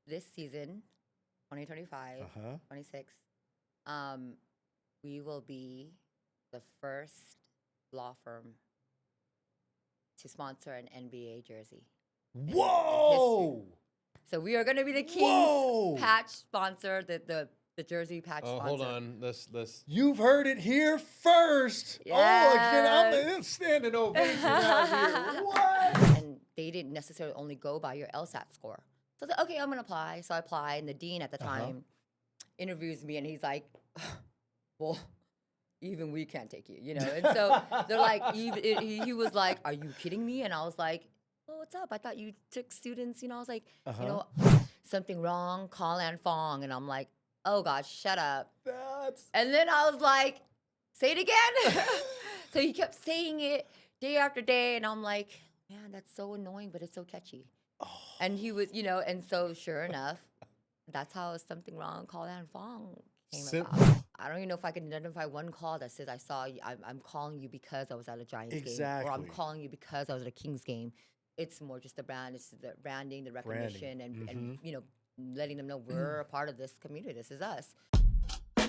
this season, 2025, 26, we will be the first law firm to sponsor an NBA jersey. Whoa! So we are going to be the Kings patch sponsor, the jersey patch sponsor. Hold on. Let's. You've heard it here first. Yes. Oh, again, I'm standing ovation out here. What? And they didn't necessarily only go by your LSAT score. So I was like, okay, I'm going to apply. So I apply, and the dean at the time interviews me, and he's like, well, even we can't take you, you know? And so they're like, he was like, are you kidding me? And I was like, well, what's up? I thought you took students, you know? I was like, you know, something wrong, call Anh Phoong. And I'm like, oh, God, shut up. And then I was like, say it again. So he kept saying it day after day. And I'm like, man, that's so annoying, but it's so catchy. And he was, you know, and so sure enough, that's how something wrong, call Anh Phoong came about. I don't even know if I can identify one call that says I saw you. I'm calling you because I was at a Giants game, or I'm calling you because I was at a Kings game. It's more just the brand. It's the branding, the recognition, and you know, letting them know we're a part of this community. This is us. All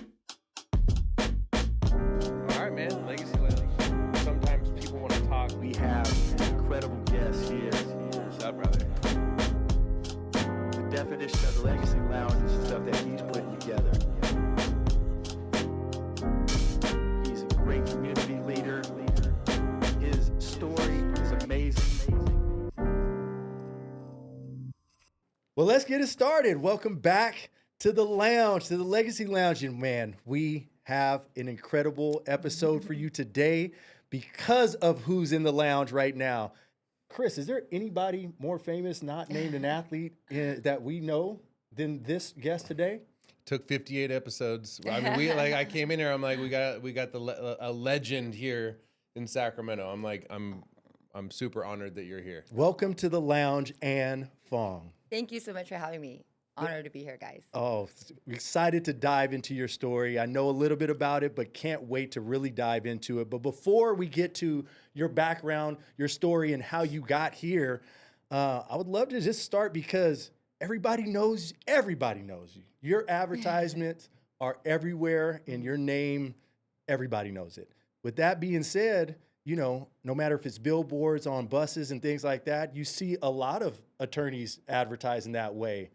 right, man. Legacy Lounge. Sometimes people want to talk. We have incredible guests here. What's up, brother? The definition of the Legacy Lounge is the stuff that he's putting together. He's a great community leader. His story is amazing. Well, let's get it started. Welcome back to the lounge, to the Legacy Lounge. And man, we have an incredible episode for you today because of who's in the lounge right now. Chris, is there anybody more famous, not named an athlete, that we know than this guest today? Took 58 episodes. I mean, I came in here. I'm like, we got a legend here in Sacramento. I'm like, I'm super honored that you're here. Welcome to the lounge, Anh Phoong. Thank you so much for having me. Honored to be here, guys. Oh, excited to dive into your story. I know a little bit about it, but can't wait to really dive into it. But before we get to your background, your story, and how you got here, I would love to just start because everybody knows you. Your advertisements are everywhere, and your name, everybody knows it. With that being said, you know, no matter if it's billboards on buses and things like that, you see a lot of attorneys advertising that way.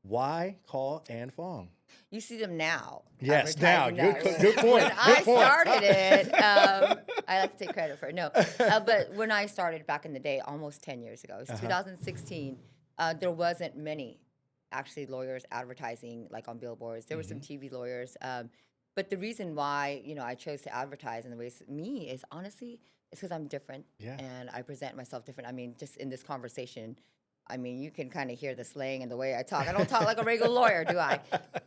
Why call Anh Phoong? You see them now. Yes, now. Good point. When I started it, I like to take credit for it. No, but when I started back in the day, almost 10 years ago, it was 2016, there wasn't many actually lawyers advertising like on billboards. There were some TV lawyers. But the reason why, you know, I chose to advertise in the ways me is honestly, it's because I'm different and I present myself different. I mean, just in this conversation, I mean, you can kind of hear the slang and the way I talk. I don't talk like a regular lawyer, do I?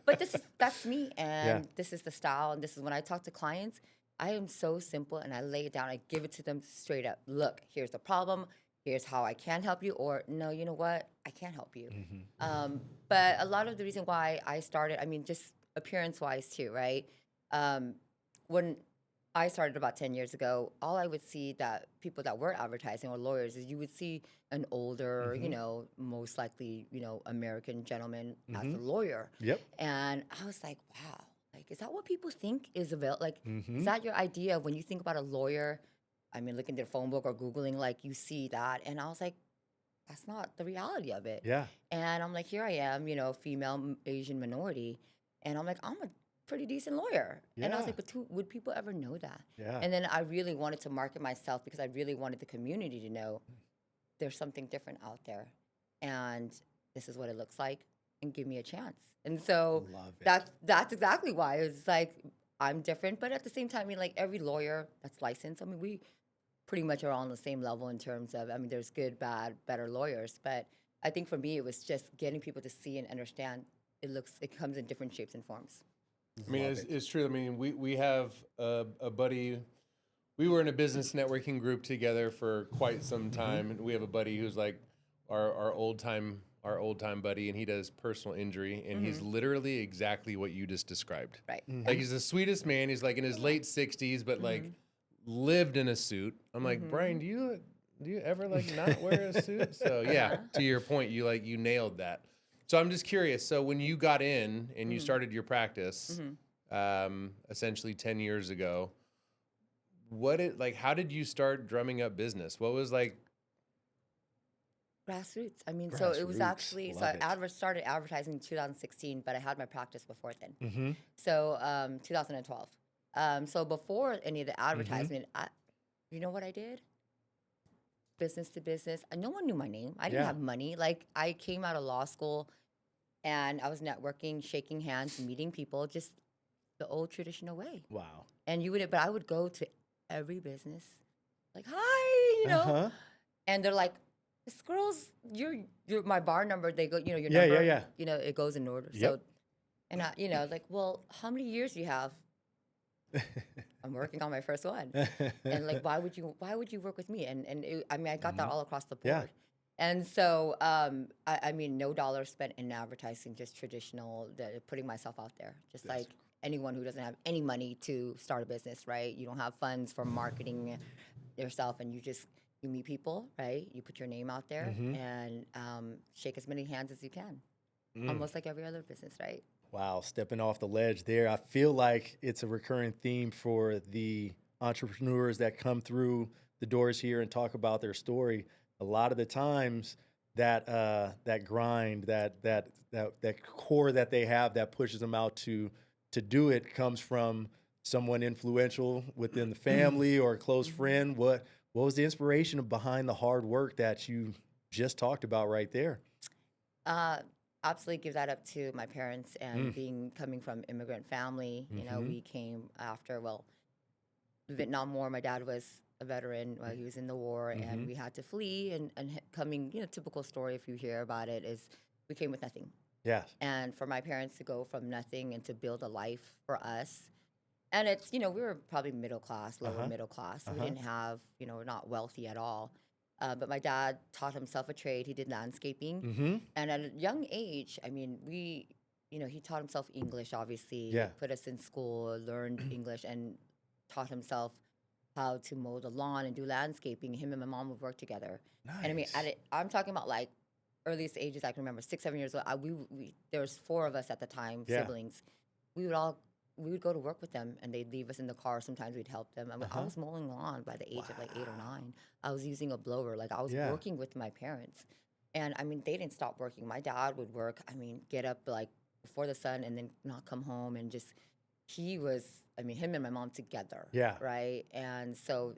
But that's me, and this is the style, and this is when I talk to clients, I am so simple, and I lay it down. I give it to them straight up. Look, here's the problem. Here's how I can help you, or no, you know what? I can't help you. But a lot of the reason why I started, I mean, just appearance-wise too, right? When I started about 10 years ago, all I would see that people that were advertising or lawyers is you would see an older, you know, most likely, you know, American gentleman as a lawyer. Yep. And I was like, wow, like, is that what people think is available? Like, is that your idea of when you think about a lawyer? I mean, looking at their phone book or Googling, like, you see that. And I was like, that's not the reality of it. Yeah. And I'm like, here I am, you know, female, Asian minority. And I'm like, I'm a pretty decent lawyer. And I was like, but would people ever know that? Yeah. And then I really wanted to market myself because I really wanted the community to know there's something different out there. And this is what it looks like, and give me a chance. And so that's exactly why. It's like, I'm different, but at the same time, I mean, like every lawyer that's licensed, I mean, we pretty much are all on the same level in terms of, I mean, there's good, bad, better lawyers. But I think for me, it was just getting people to see and understand it comes in different shapes and forms. I mean, it's true. I mean, we have a buddy. We were in a business networking group together for quite some time, and we have a buddy who's like our old time buddy, and he does personal injury, and he's literally exactly what you just described. Right. Like he's the sweetest man. He's like in his late 60s, but like lived in a suit. I'm like, Brian, do you ever like not wear a suit? So yeah, to your point, you nailed that. So I'm just curious. So when you got in and you started your practice, essentially 10 years ago, how did you start drumming up business? What was like, Grassroots. I mean, so it was Grassroots. actually, so Love I it. started advertising in 2016, but I had my practice before then. Mm-hmm. So 2012. So before any of the advertisement, you know what I did? Business to business. No one knew my name. I didn't Yeah. have money. Like I came out of law school and I was networking, shaking hands, meeting people, just the old traditional way. Wow. And but I would go to every business, like, hi, Uh-huh. and they're like, this girl's, you're my bar number. They go, your Yeah, number, yeah. it goes in order. Yep. So, and I, like, well, how many years do you have? I'm working on my first one. And like, why would you work with me? And I mean, I got that all across the board. Yeah. And so, I mean, no dollar spent in advertising, just traditional, putting myself out there, just like anyone who doesn't have any money to start a business, right? You don't have funds for marketing yourself, and you meet people, right? You put your name out there and shake as many hands as you can, almost like every other business, right? Wow, stepping off the ledge there. I feel like it's a recurring theme for the entrepreneurs that come through the doors here and talk about their story. A lot of the times that grind, that core that they have that pushes them out to do it comes from someone influential within the family or a close friend. What was the inspiration behind the hard work that you just talked about right there? Absolutely give that up to my parents and coming from immigrant family. We came after, the Vietnam War. My dad was a veteran while he was in the war, and we had to flee. And coming, typical story if you hear about it is we came with nothing. Yes. And for my parents to go from nothing and to build a life for us. And it's, we were probably middle class, lower middle class. We didn't have, we're not wealthy at all. But my dad taught himself a trade. He did landscaping. And at a young age, I mean, he taught himself English, obviously. Yeah. Put us in school, learned English, and taught himself how to mow the lawn and do landscaping. Him and my mom would work together. Nice. And I mean, I'm talking about like earliest ages I can remember, 6, 7 years old. There was 4 of us at the time, siblings. We would go to work with them, and they'd leave us in the car. Sometimes we'd help them. I mean, I was mowing lawn by the age of like 8 or 9. I was using a blower. Like I was working with my parents. And I mean, they didn't stop working. My dad would work, get up like before the sun and then not come home. And him and my mom together. Yeah. Right. And so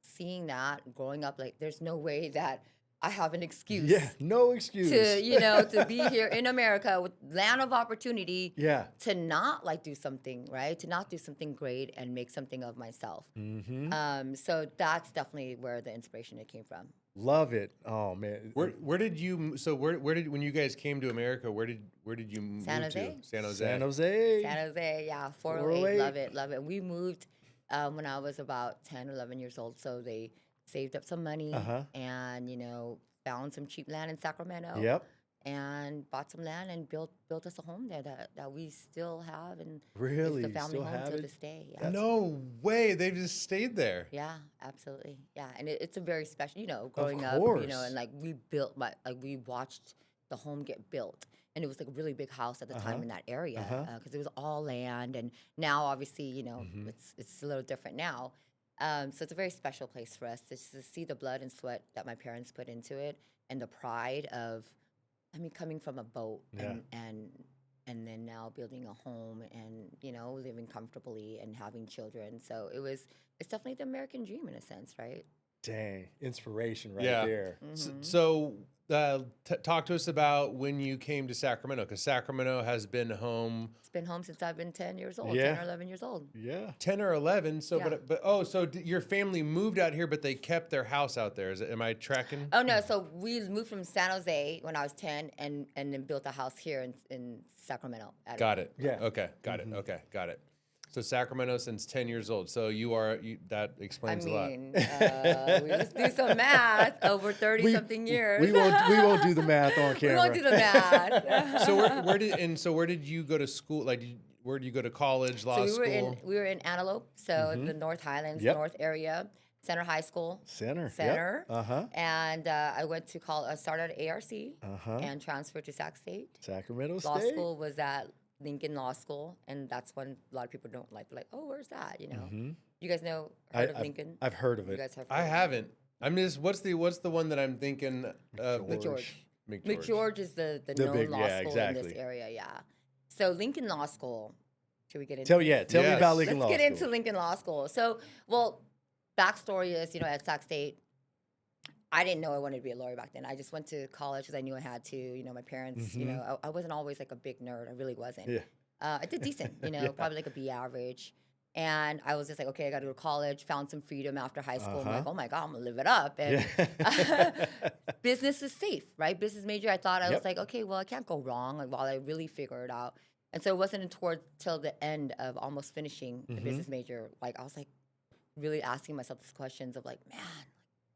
seeing that, growing up, like there's no way that I have an excuse. Yeah, no excuse. To be here in America with land of opportunity. Yeah. To not do something, right? To not do something great and make something of myself. So that's definitely where the inspiration came from. Love it. Oh man. Where did when you guys came to America, where did you move San Jose. to? San Jose. San Jose. San Jose, yeah, 408. Love it. We moved when I was about 10, 11 years old. So they saved up some money and, found some cheap land in Sacramento. Yep. And bought some land and built us a home there that we still have, and Really? it's the family Still home have to it? this day. Yeah. No way. They just stayed there. Yeah, absolutely. Yeah, and it's a very special, growing up, course. and like we we watched the home get built, and it was like a really big house at the time in that area because it was all land, and now obviously, it's a little different now. So it's a very special place for us to see the blood and sweat that my parents put into it, and the pride of, coming from a boat and then now building a home and, living comfortably and having children. So it's definitely the American dream in a sense, right? Dang, inspiration right there. So talk to us about when you came to Sacramento, because Sacramento has been home. It's been home since I've been 10 years old, Yeah. 10 or 11 years old. Yeah. 10 or 11. So, Yeah. so your family moved out here, but they kept their house out there. Am I tracking? Oh, no. So we moved from San Jose when I was 10 and then built a house here in Sacramento. Got it. Yeah. Okay. Got it. Okay. Got it. So Sacramento since 10 years old. So that explains a lot. Let's do some math. Over 30-something years. We won't do the math on We camera. won't do the math. So where did you go to school? Like, where did you go to college, law So school? we were in Antelope, so the North Highlands, Yep. North area. Center High School. Center. Center. Yep. Uh-huh. And I went to college. I started at ARC and transferred to Sac State. Sacramento Law State. school was at Lincoln Law School, and that's when a lot of people don't like. They're like, "Oh, where's that?" You know. You guys know heard of Lincoln? I've heard of You it. guys have. I haven't. I'm just what's the one that I'm thinking of? McGeorge. McGeorge. McGeorge is the known big- law yeah, school in exactly. this area. Yeah. So Lincoln Law School. Should we get into? Tell this? me Yes. about Lincoln Let's Law get School. into Lincoln Law School. So, well, backstory is, at Sac State, I didn't know I wanted to be a lawyer back then. I just went to college because I knew I had to. My parents, I wasn't always like a big nerd. I really wasn't. Yeah. I did decent, probably like a B average. And I was just like, okay, I got to go to college, found some freedom after high school. I'm like, oh my God, I'm going to live it up. And business is safe, right? Business major, I thought I was like, okay, well, I can't go wrong while I really figure it out. And so it wasn't till the end of almost finishing the business major, like I was like really asking myself these questions of like, man,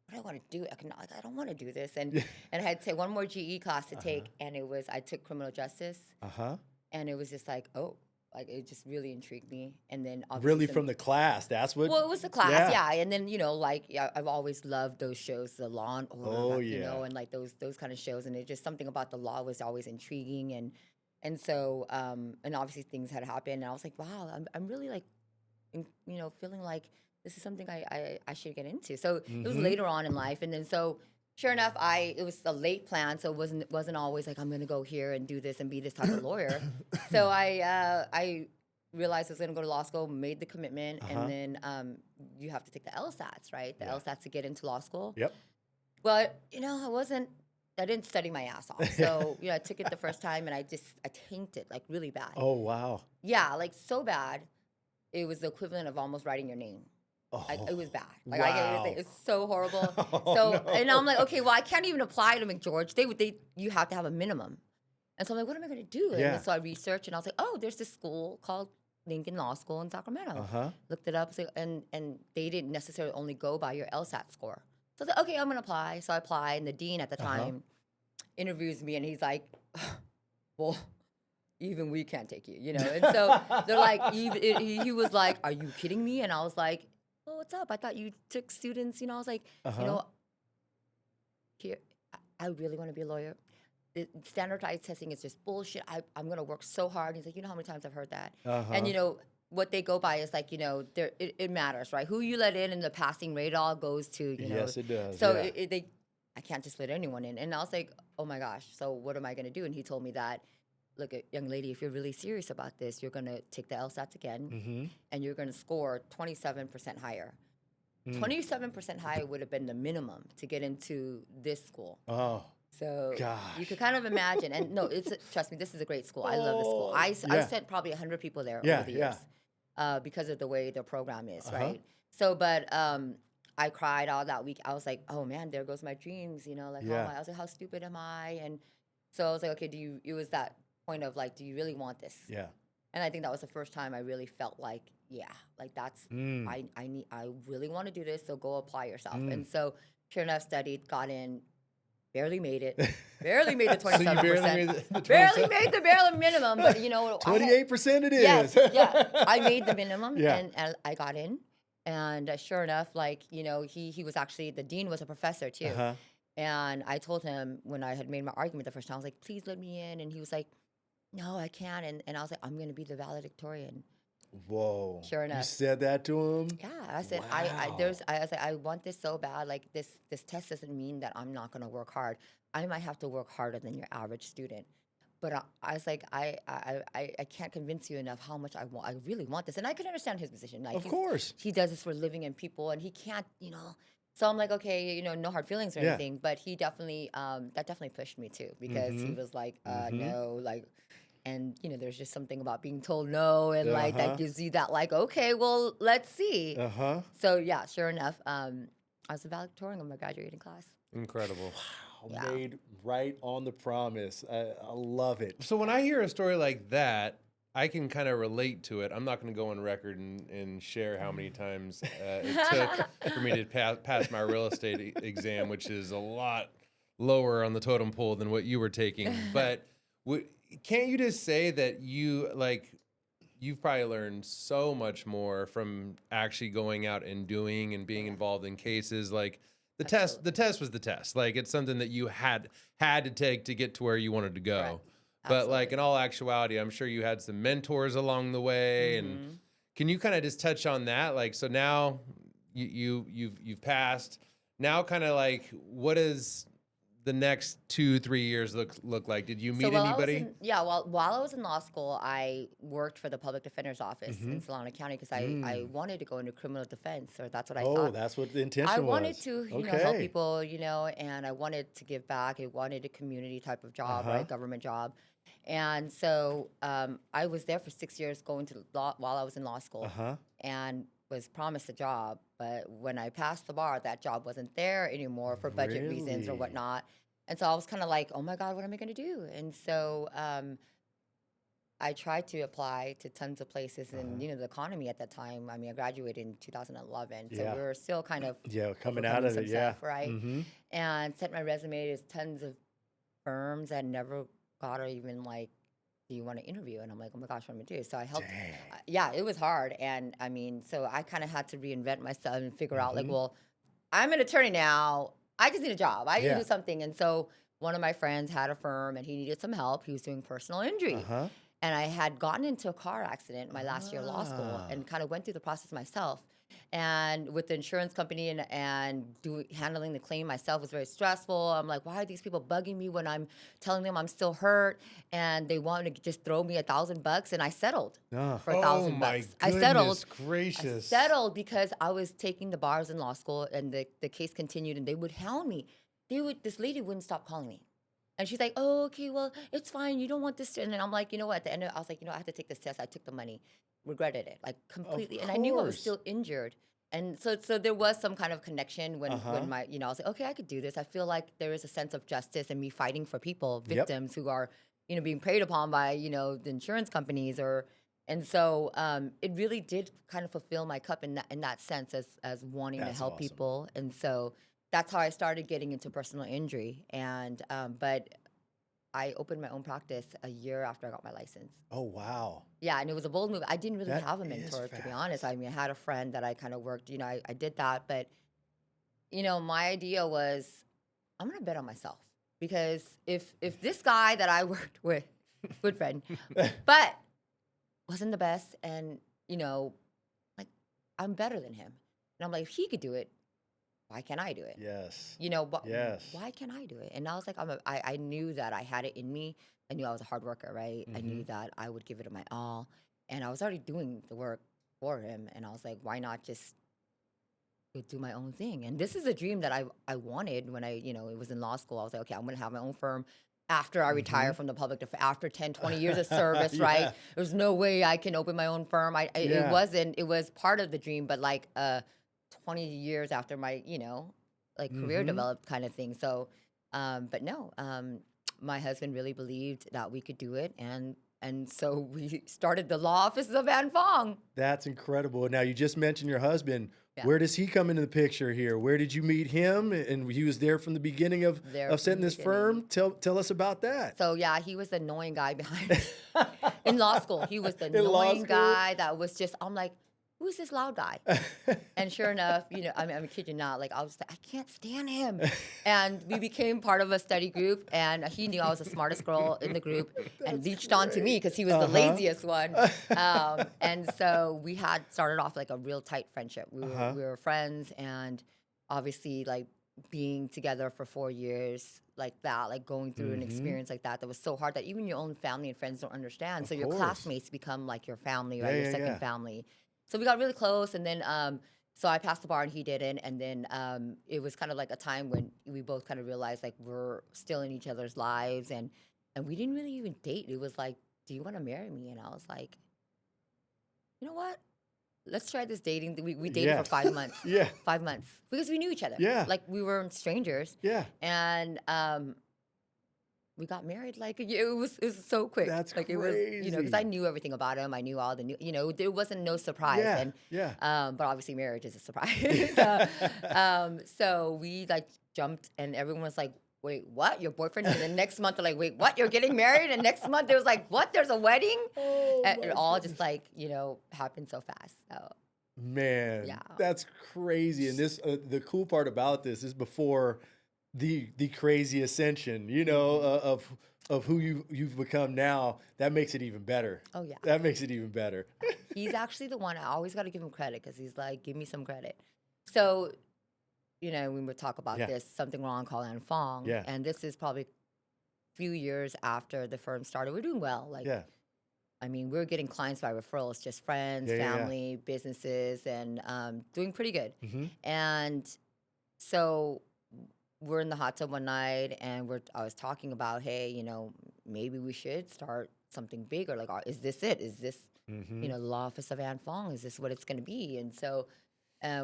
what do I want to do? I don't want to do this. And and I had to take one more GE class to take, and I took criminal justice. And it was just like, oh, like it just really intrigued me. And then obviously Really from the class. That's what. well, it was the class, yeah. And then I've always loved those shows, the Law and Order, and like those kind of shows. And it just something about the law was always intriguing, and so and obviously things had happened, and I was like, wow, I'm really like, feeling like this is something I should get into. So it was later on in life, and then so. Sure enough, it was a late plan, so it wasn't always like I'm gonna go here and do this and be this type of lawyer. So I realized I was gonna go to law school, made the commitment, and then you have to take the LSATs, right? The LSATs to get into law school. Yep. But I didn't study my ass off. So I took it the first time, and I tanked it like really bad. Oh wow. Yeah, like so bad, it was the equivalent of almost writing your name. Like, it was bad. Like wow. it's so horrible. Oh, So no. and I'm like, okay, well, I can't even apply to McGeorge. You have to have a minimum. And so I'm like, what am I going to do? Yeah. And so I researched, and I was like, oh, there's this school called Lincoln Law School in Sacramento. Looked it up, and they didn't necessarily only go by your LSAT score. So I was like, okay, I'm going to apply. So I applied, and the dean at the time interviews me, and he's like, well, even we can't take you, And so they're like, he was like, are you kidding me? And I was like, well, what's up? I thought you took students, I was like, here, I really want to be a lawyer. The standardized testing is just bullshit. I'm going to work so hard. He's like, you know how many times I've heard that? And, what they go by is like, it matters, right? Who you let in and the passing rate all goes to, Yes, it does. So yeah. I can't just let anyone in. And I was like, oh my gosh, so what am I going to do? And he told me that, look, young lady, if you're really serious about this, you're going to take the LSATs again, and you're going to score 27% higher. 27% higher would have been the minimum to get into this school. Oh. So Gosh. you could kind of imagine, and no, trust me, this is a great school. I love the school. I sent probably 100 people there over the years because of the way the program is, right? So, but I cried all that week. I was like, oh man, there goes my dreams, like, I was like, how stupid am I? And so I was like, okay, it was that point of like, do you really want this? Yeah. And I think that was the first time I really felt like, like that's, I really want to do this, so go apply yourself. And so sure enough, studied, got in, barely made it. Barely made the 27%. So you barely made the barely made the bare minimum, but 28% it is. Yes, yeah. I made the minimum, Yeah. and I got in. And sure enough, like, he was actually, the dean was a professor too. And I told him when I had made my argument the first time, I was like, please let me in. And he was like, no, I can't. And I was like, I'm going to be the valedictorian. Whoa. Sure enough. You said that to him? Yeah, I said, Wow. I was like, I want this so bad. Like this test doesn't mean that I'm not going to work hard. I might have to work harder than your average student. But I was like, I can't convince you enough how much I really want this. And I could understand his position. Like, Of course. he does this for a living and people, and he can't, So I'm like, okay, no hard feelings or Yeah. anything. But he definitely, that definitely pushed me too, because he was like, no, like. And, there's just something about being told no, and like that gives you that like, okay, well, let's see. So yeah, sure enough, I was a valedictorian of my graduating class. Incredible. Yeah. Made right on the promise. I love it. So when I hear a story like that, I can kind of relate to it. I'm not going to go on record and share how many times it took for me to pass my real estate exam, which is a lot lower on the totem pole than what you were taking. But can't you just say that you, like, you've probably learned so much more from actually going out and doing and being involved in cases. Like the test was the test. Like it's something that you had to take to get to where you wanted to go. Correct. But like in all actuality, I'm sure you had some mentors along the way. And can you kind of just touch on that? Like, so now you've passed. Now, kind of like, what does the next 2-3 years look like? Did you meet anybody? While I was in law school, I worked for the public defender's office in Solano County because I wanted to go into criminal defense, or that's what I thought. Oh, that's what the intention I was. wanted to, help people, and I wanted to give back. I wanted a community type of job, right, government job. And so I was there for 6 years going to law while I was in law school and was promised a job. But when I passed the bar, that job wasn't there anymore for budget reasons or whatnot. And so I was kind of like, oh my God, what am I going to do? And so I tried to apply to tons of places in, the economy at that time. I mean, I graduated in 2011. So we were still kind of coming out of it, stuff, right? And sent my resume to tons of firms and never got even like, do you want to interview? And I'm like, oh my gosh, what am I going to do? So I helped. It was hard. And I mean, so I kind of had to reinvent myself and figure out like, well, I'm an attorney now. I just need a job. I need to do something. And so one of my friends had a firm and he needed some help. He was doing personal injury. And I had gotten into a car accident my last year of law school and kind of went through the process myself. And with the insurance company and handling the claim myself was very stressful. I'm like, why are these people bugging me when I'm telling them I'm still hurt? And they want to just throw me $1,000, and I settled for $1,000. Oh my goodness gracious! I settled because I was taking the bars in law school, and the case continued, and they would hound me. This lady wouldn't stop calling me. And she's like, oh, okay, well, it's fine. You don't want this. And then I'm like, at the end of it, I was like, I have to take this test. I took the money, regretted it, like completely. And I knew I was still injured. And so there was some kind of connection when my, I was like, okay, I could do this. I feel like there is a sense of justice and me fighting for people, victims who are, being preyed upon by, the insurance companies and so it really did kind of fulfill my cup in that sense as wanting to help people. And so that's how I started getting into personal injury. And but I opened my own practice a year after I got my license. Oh, wow. Yeah, and it was a bold move. I didn't really That have a mentor, to be honest. I mean, I had a friend that I kind of worked, I did that. But, my idea was I'm going to bet on myself. Because if this guy that I worked with, good friend, but wasn't the best and, like, I'm better than him. And I'm like, if he could do it, why can't I do it? Yes. But why can't I do it? And I was like, I knew that I had it in me. I knew I was a hard worker, right? I knew that I would give it my all. And I was already doing the work for him. And I was like, why not just do my own thing? And this is a dream that I wanted when it was in law school. I was like, okay, I'm going to have my own firm after I retire from the public, after 10, 20 years of service, right? There's no way I can open my own firm. It was part of the dream, but like 20 years after my, career developed kind of thing. So, but no, my husband really believed that we could do it. And so we started the law offices of Anh Phoong. That's incredible. Now, you just mentioned your husband. Yeah. Where does he come into the picture here? Where did you meet him? And he was there from the beginning of setting this firm. Tell us about that. So, yeah, he was the annoying guy behind in law school. He was the annoying guy that was just, I'm like, who's this loud guy? And sure enough, I'm kid you not, like I was like, I can't stand him. And we became part of a study group, and he knew I was the smartest girl in the group and reached on to me because he was the laziest one. And so we had started off like a real tight friendship. We were friends, and obviously like being together for 4 years like that, like going through an experience like that was so hard that even your own family and friends don't understand. So your classmates become like your family, right? Your second family. So we got really close, and then so I passed the bar and he didn't, and then it was kind of like a time when we both kind of realized like we're still in each other's lives, and we didn't really even date. It was like, do you want to marry me? And I was like, you know what? Let's try this dating. We dated for 5 months. 5 months because we knew each other. Like we weren't strangers. And we got married like it was so quick. That's like crazy. It was, because I knew everything about him. I knew all the new, there wasn't no surprise. But obviously marriage is a surprise. So we like jumped, and everyone was like, wait, what? Your boyfriend? And the next month, they're like, wait, what? You're getting married? And next month, it was like, what? There's a wedding? And it all just like, happened so fast. So, Man, yeah. that's crazy. And this, the cool part about this is before the crazy ascension, of who you've become now. That makes it even better. Oh, yeah. That makes it even better. He's actually the one, I always got to give him credit because he's like, give me some credit. So, we would talk about Yeah. this, something wrong, call Anh Phoong. Yeah. And this is probably a few years after the firm started. We're doing well. Like, Yeah. I mean, we're getting clients by referrals, just friends, Yeah, yeah, yeah. family, businesses, and doing pretty good. Mm-hmm. And so we're in the hot tub one night, and I was talking about, hey, maybe we should start something bigger. Like, is this it? Is this, Mm-hmm. the law office of Anh Phoong? Is this what it's going to be? And so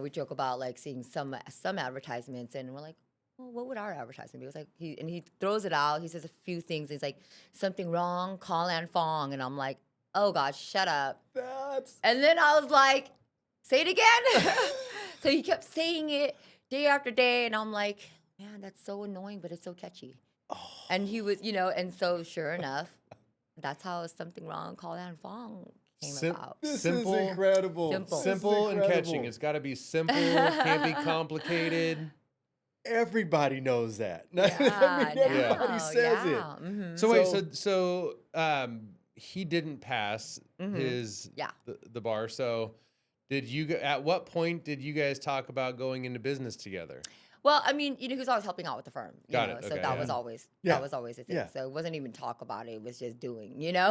we joke about like seeing some advertisements, and we're like, well, what would our advertisement be? It was like he throws it out. He says a few things. He's like, something wrong, call Anh Phoong, and I'm like, oh God, shut up. And then I was like, say it again. So he kept saying it day after day, and I'm like, man, that's so annoying, but it's so catchy. Oh. And he was, and so sure enough, that's how something wrong, call Anh Phoong came about. This Simple. is incredible. Simple. This is Simple and incredible. catching. It's got to be simple. Can't be complicated. Everybody knows that. I Yeah, mean, everybody no, says it. yeah, mhm. So wait, so he didn't pass his Yeah. the bar. So at what point did you guys talk about going into business together? Well, I mean, he was always helping out with the firm. Got it, So okay, that yeah. was always Yeah. that was always a thing. Yeah. So it wasn't even talk about it. It was just doing. Yeah.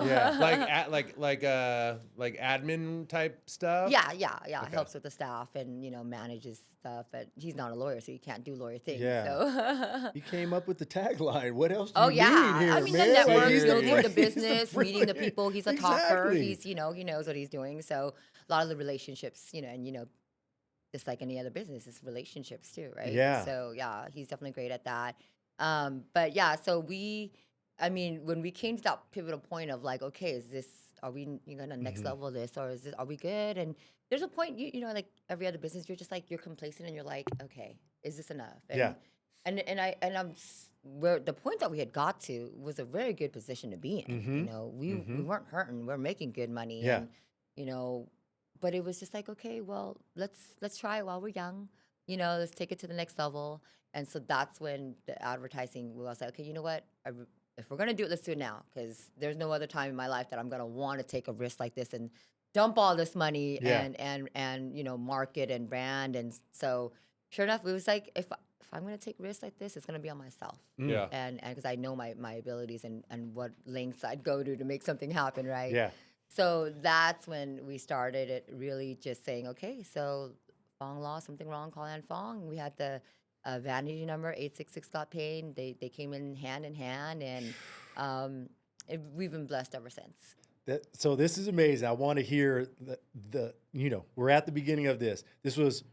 like admin type stuff? Yeah. Okay. Helps with the staff and manages stuff. But he's not a lawyer, so he can't do lawyer things. Yeah. So. He came up with the tagline. What else do Oh you yeah, need here, I mean man? the Like, network, he's building the he's business, meeting the brilliant. people. He's a talker. Exactly. He's he knows what he's doing. So a lot of the relationships, and just like any other business, it's relationships too, right? Yeah. So yeah, he's definitely great at that. But yeah, so when we came to that pivotal point of like, okay, are we gonna next Mhm. level this, or are we good? And there's a point, like every other business, you're just like, you're complacent and you're like, okay, is this enough? And, Yeah. where the point that we had got to was a very good position to be in. Mhm. We weren't hurting, we're making good money. Yeah. And, but it was just like, okay, well, let's try it while we're young. Let's take it to the next level. And so that's when the advertising, we was like, okay, you know what? If we're gonna do it, let's do it now, because there's no other time in my life that I'm gonna want to take a risk like this and dump all this money Yeah. and market and brand. And so sure enough, it was like, if I'm gonna take risks like this, it's gonna be on myself. Yeah. And because I know my abilities and what lengths I'd go to make something happen, right? Yeah. So that's when we started it, really just saying, okay, so Phoong Law, something wrong, call Anh Phoong. We had the vanity number, 866 got paid. They came in hand, and we've been blessed ever since. So this is amazing. I want to hear we're at the beginning of this. This was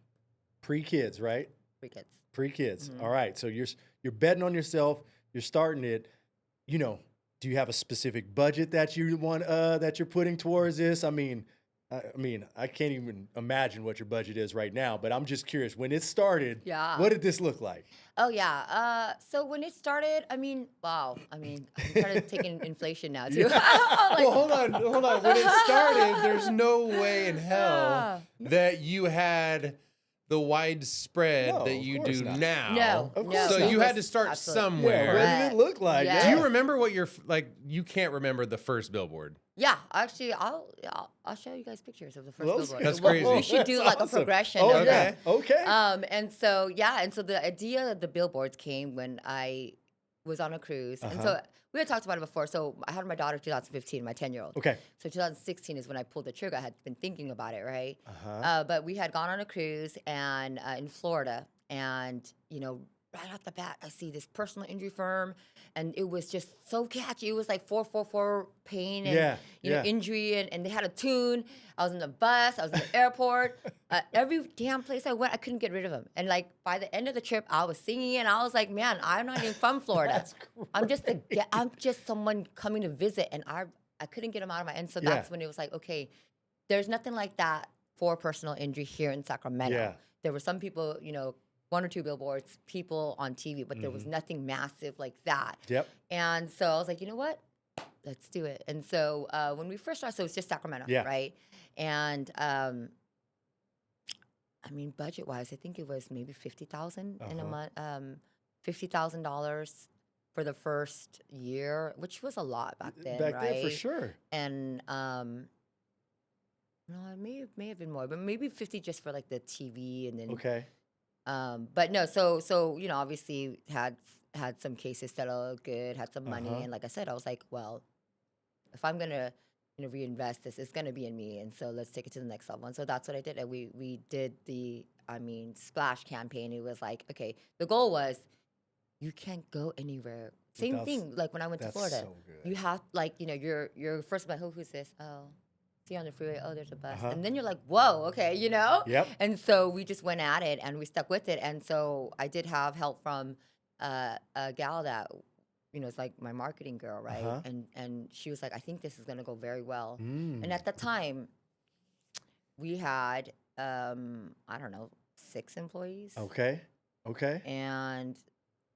pre-kids, right? Three kids. Pre-kids. Mhm. All right. So you're betting on yourself. You're starting it. Do you have a specific budget that you want that you're putting towards this? I mean, I can't even imagine what your budget is right now, but I'm just curious. When it started, Yeah. what did this look like? Oh, yeah. So when it started, wow. I'm kind of taking inflation now, too. Well, hold on. When it started, there's no way in hell that you had the widespread No, that of you course do not. now. No, Of no. course So not. you It had to was start absolutely somewhere. What did it look like? Yes. Do you remember what you can't remember the first billboard? Yeah, actually, I'll show you guys pictures of the first Well, billboard. That's crazy. We should do That's like awesome. a progression. Oh, of yeah. it. Okay. And so the idea of the billboards came when I was on a cruise, and so we had talked about it before. So I had my daughter 2015, my 10-year-old. Okay. So 2016 is when I pulled the trigger. I had been thinking about it, right? Uh-huh. But we had gone on a cruise and in Florida, and right off the bat, I see this personal injury firm, and it was just so catchy. It was like 444 pain and Yeah. injury, and they had a tune. I was in the bus, I was in the airport, every damn place I went, I couldn't get rid of them. And like by the end of the trip, I was singing, and I was like, man, I'm not even from Florida. That's I'm just someone coming to visit, and I couldn't get them out of my. And so Yeah. that's when it was like, okay, there's nothing like that for personal injury here in Sacramento. Yeah. There were some people, 1 or 2 billboards, people on TV, but there was nothing massive like that. Yep. And so I was like, you know what? Let's do it. And so when we first started, so it was just Sacramento, Yeah. right? And I mean, budget wise, I think it was maybe 50,000 in a month, $50,000 for the first year, which was a lot back then, Back right? then, for sure. And no, it may have been more, but maybe 50 just for like the TV, and then Okay. but no, so you know, obviously had some cases settle good, had some money, and like I said, I was like, well, if I'm gonna reinvest this, it's gonna be in me, and so let's take it to the next level. And so that's what I did. And we did the splash campaign. It was like, okay, the goal was you can't go anywhere. Same Without thing like when I went to that's Florida. so good. You have like you're first like, who's this? Oh, see on the freeway. Oh, there's a bus, and then you're like, whoa, okay, Yep. And so we just went at it and we stuck with it. And so I did have help from a gal that is like my marketing girl, right? And she was like, I think this is gonna go very well. And at the time, we had I don't know, 6 employees. Okay. And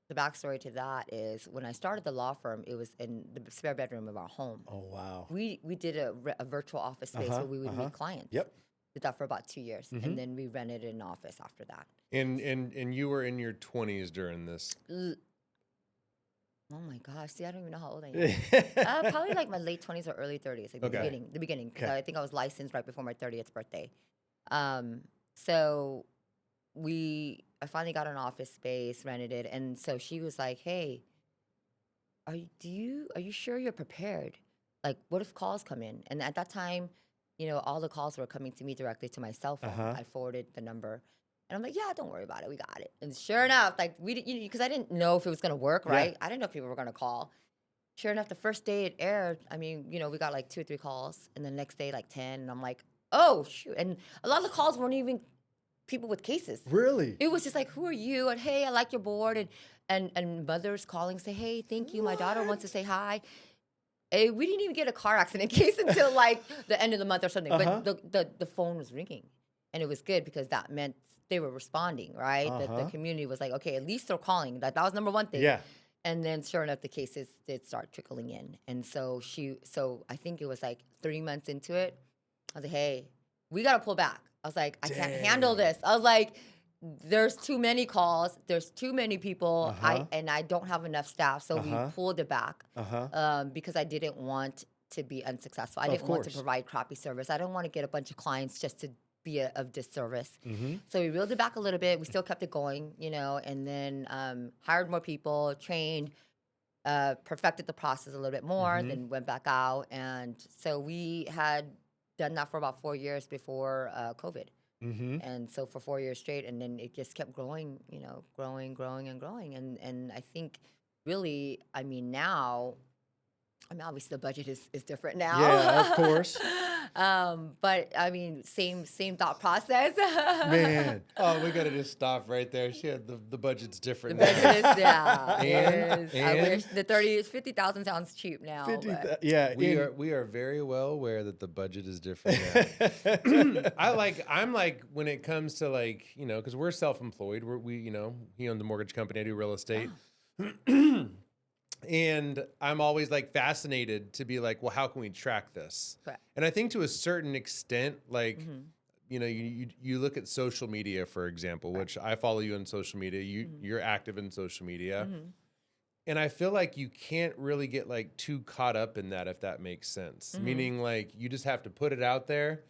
the backstory to that is when I started the law firm, it was in the spare bedroom of our home. Oh, wow. We did a virtual office space where we would meet clients. Yep. Did that for about 2 years, and then we rented an office after that. And you were in your 20s during this. Oh my gosh! See, I don't even know how old I am. Probably like my late 20s or early 30s, like the beginning. Because I think I was licensed right before my 30th birthday. So I finally got an office space, rented it, and so she was like, "Hey, are you sure you're prepared? Like, what if calls come in?" And at that time, all the calls were coming to me directly to my cell phone. I forwarded the number. And I'm like, yeah, don't worry about it. We got it. And sure enough, like because I didn't know if it was going to work, right? Yeah. I didn't know if people were going to call. Sure enough, the first day it aired, I mean, we got like 2 or 3 calls. And the next day, like 10. And I'm like, oh, shoot. And a lot of the calls weren't even people with cases. Really? It was just like, who are you? And hey, I like your board. And mothers calling, say, hey, thank you. My daughter wants to say hi. We didn't even get a car accident case until like the end of the month or something. But the phone was ringing. And it was good because that meant they were responding, right? The community was like, okay, at least they're calling. That was number one thing. Yeah. And then sure enough, the cases did start trickling in. And so I think it was like 3 months into it. I was like, hey, we got to pull back. I was like, I can't handle this. I was like, there's too many calls. There's too many people. And I don't have enough staff. So we pulled it back because I didn't want to be unsuccessful. I didn't want to provide crappy service. I didn't want to get a bunch of clients just to be of disservice. So we reeled it back a little bit. We still kept it going, and then hired more people, trained, perfected the process a little bit more, then went back out. And so we had done that for about 4 years before COVID. And so for 4 years straight, and then it just kept growing, growing. And I think really, now, obviously the budget is different now. Yeah, of course. But same thought process. Man. Oh, we gotta just stop right there. She had the budget's The different. budget is, yeah. And- I wish the 50,000 sounds cheap now. 50, but yeah. We are very well aware that the budget is different now. I'm like when it comes to like, because we're self-employed, he owns a mortgage company, I do real estate. And I'm always like fascinated to be like, well, how can we track this? Correct. And I think to a certain extent, like, you look at social media, for example, which I follow you on social media. You're active in social media. And I feel like you can't really get like too caught up in that, if that makes sense. Meaning like you just have to put it out there,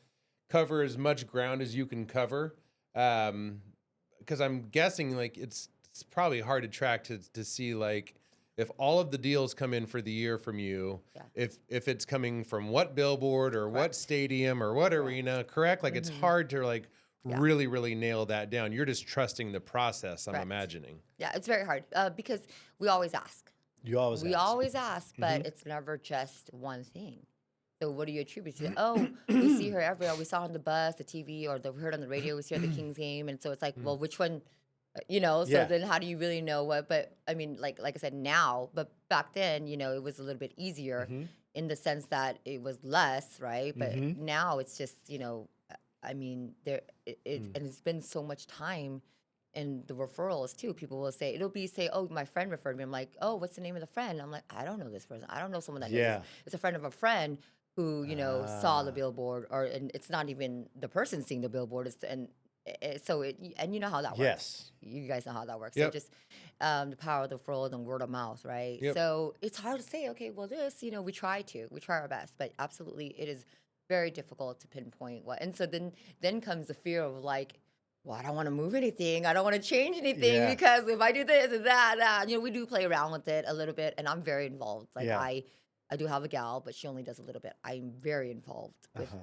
cover as much ground as you can cover. Because I'm guessing like it's probably hard to track to see like, if all of the deals come in for the year from you, if it's coming from what billboard or what stadium or what arena, correct? Like it's hard to like really, really nail that down. You're just trusting the process, I'm imagining. Yeah, it's very hard because we always ask. You always We ask. always ask, but it's never just one thing. So what do you attribute to? Oh, we see her everywhere. We saw her on the bus, the TV, or we heard on the radio. We see her at the Kings game, and so it's like, well, which one? So then how do you really know what? But like I said, now, but back then, it was a little bit easier in the sense that it was less, right? But now it's just, and it's been so much time and the referrals too. People will say oh, my friend referred me. I'm like, oh, what's the name of the friend? I'm like, I don't know this person. I don't know someone that knows. Yeah. This. It's a friend of a friend who saw the billboard, and it's not even the person seeing the billboard. And you know how that works. Yes. You guys know how that works. Yep. So just the power of the referral and word of mouth, right? Yep. So it's hard to say, okay, well, we try our best, but absolutely it is very difficult to pinpoint what. And so then comes the fear of like, well, I don't want to move anything. I don't want to change anything Yeah. because if I do this and that, we do play around with it a little bit, and I'm very involved. Like Yeah. I do have a gal, but she only does a little bit. I'm very involved with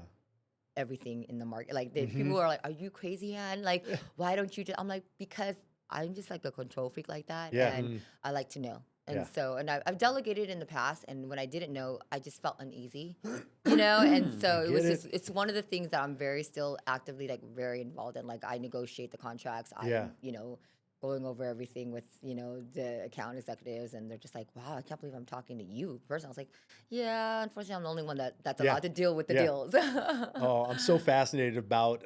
everything in the market. Like people are like, "Are you crazy, Ann? Like, why don't you?" I'm like, because I'm just like a control freak like that, Yeah. and I like to know. And Yeah. so, and I've delegated in the past, and when I didn't know, I just felt uneasy, And so it was get just, it's one of the things that I'm very still actively like very involved in. Like I negotiate the contracts. Yeah. I'm, going over everything with, the account executives, and they're just like, wow, I can't believe I'm talking to you person. I was like, yeah, unfortunately, I'm the only one that's Yeah. allowed to deal with the Yeah. deals. Oh, I'm so fascinated about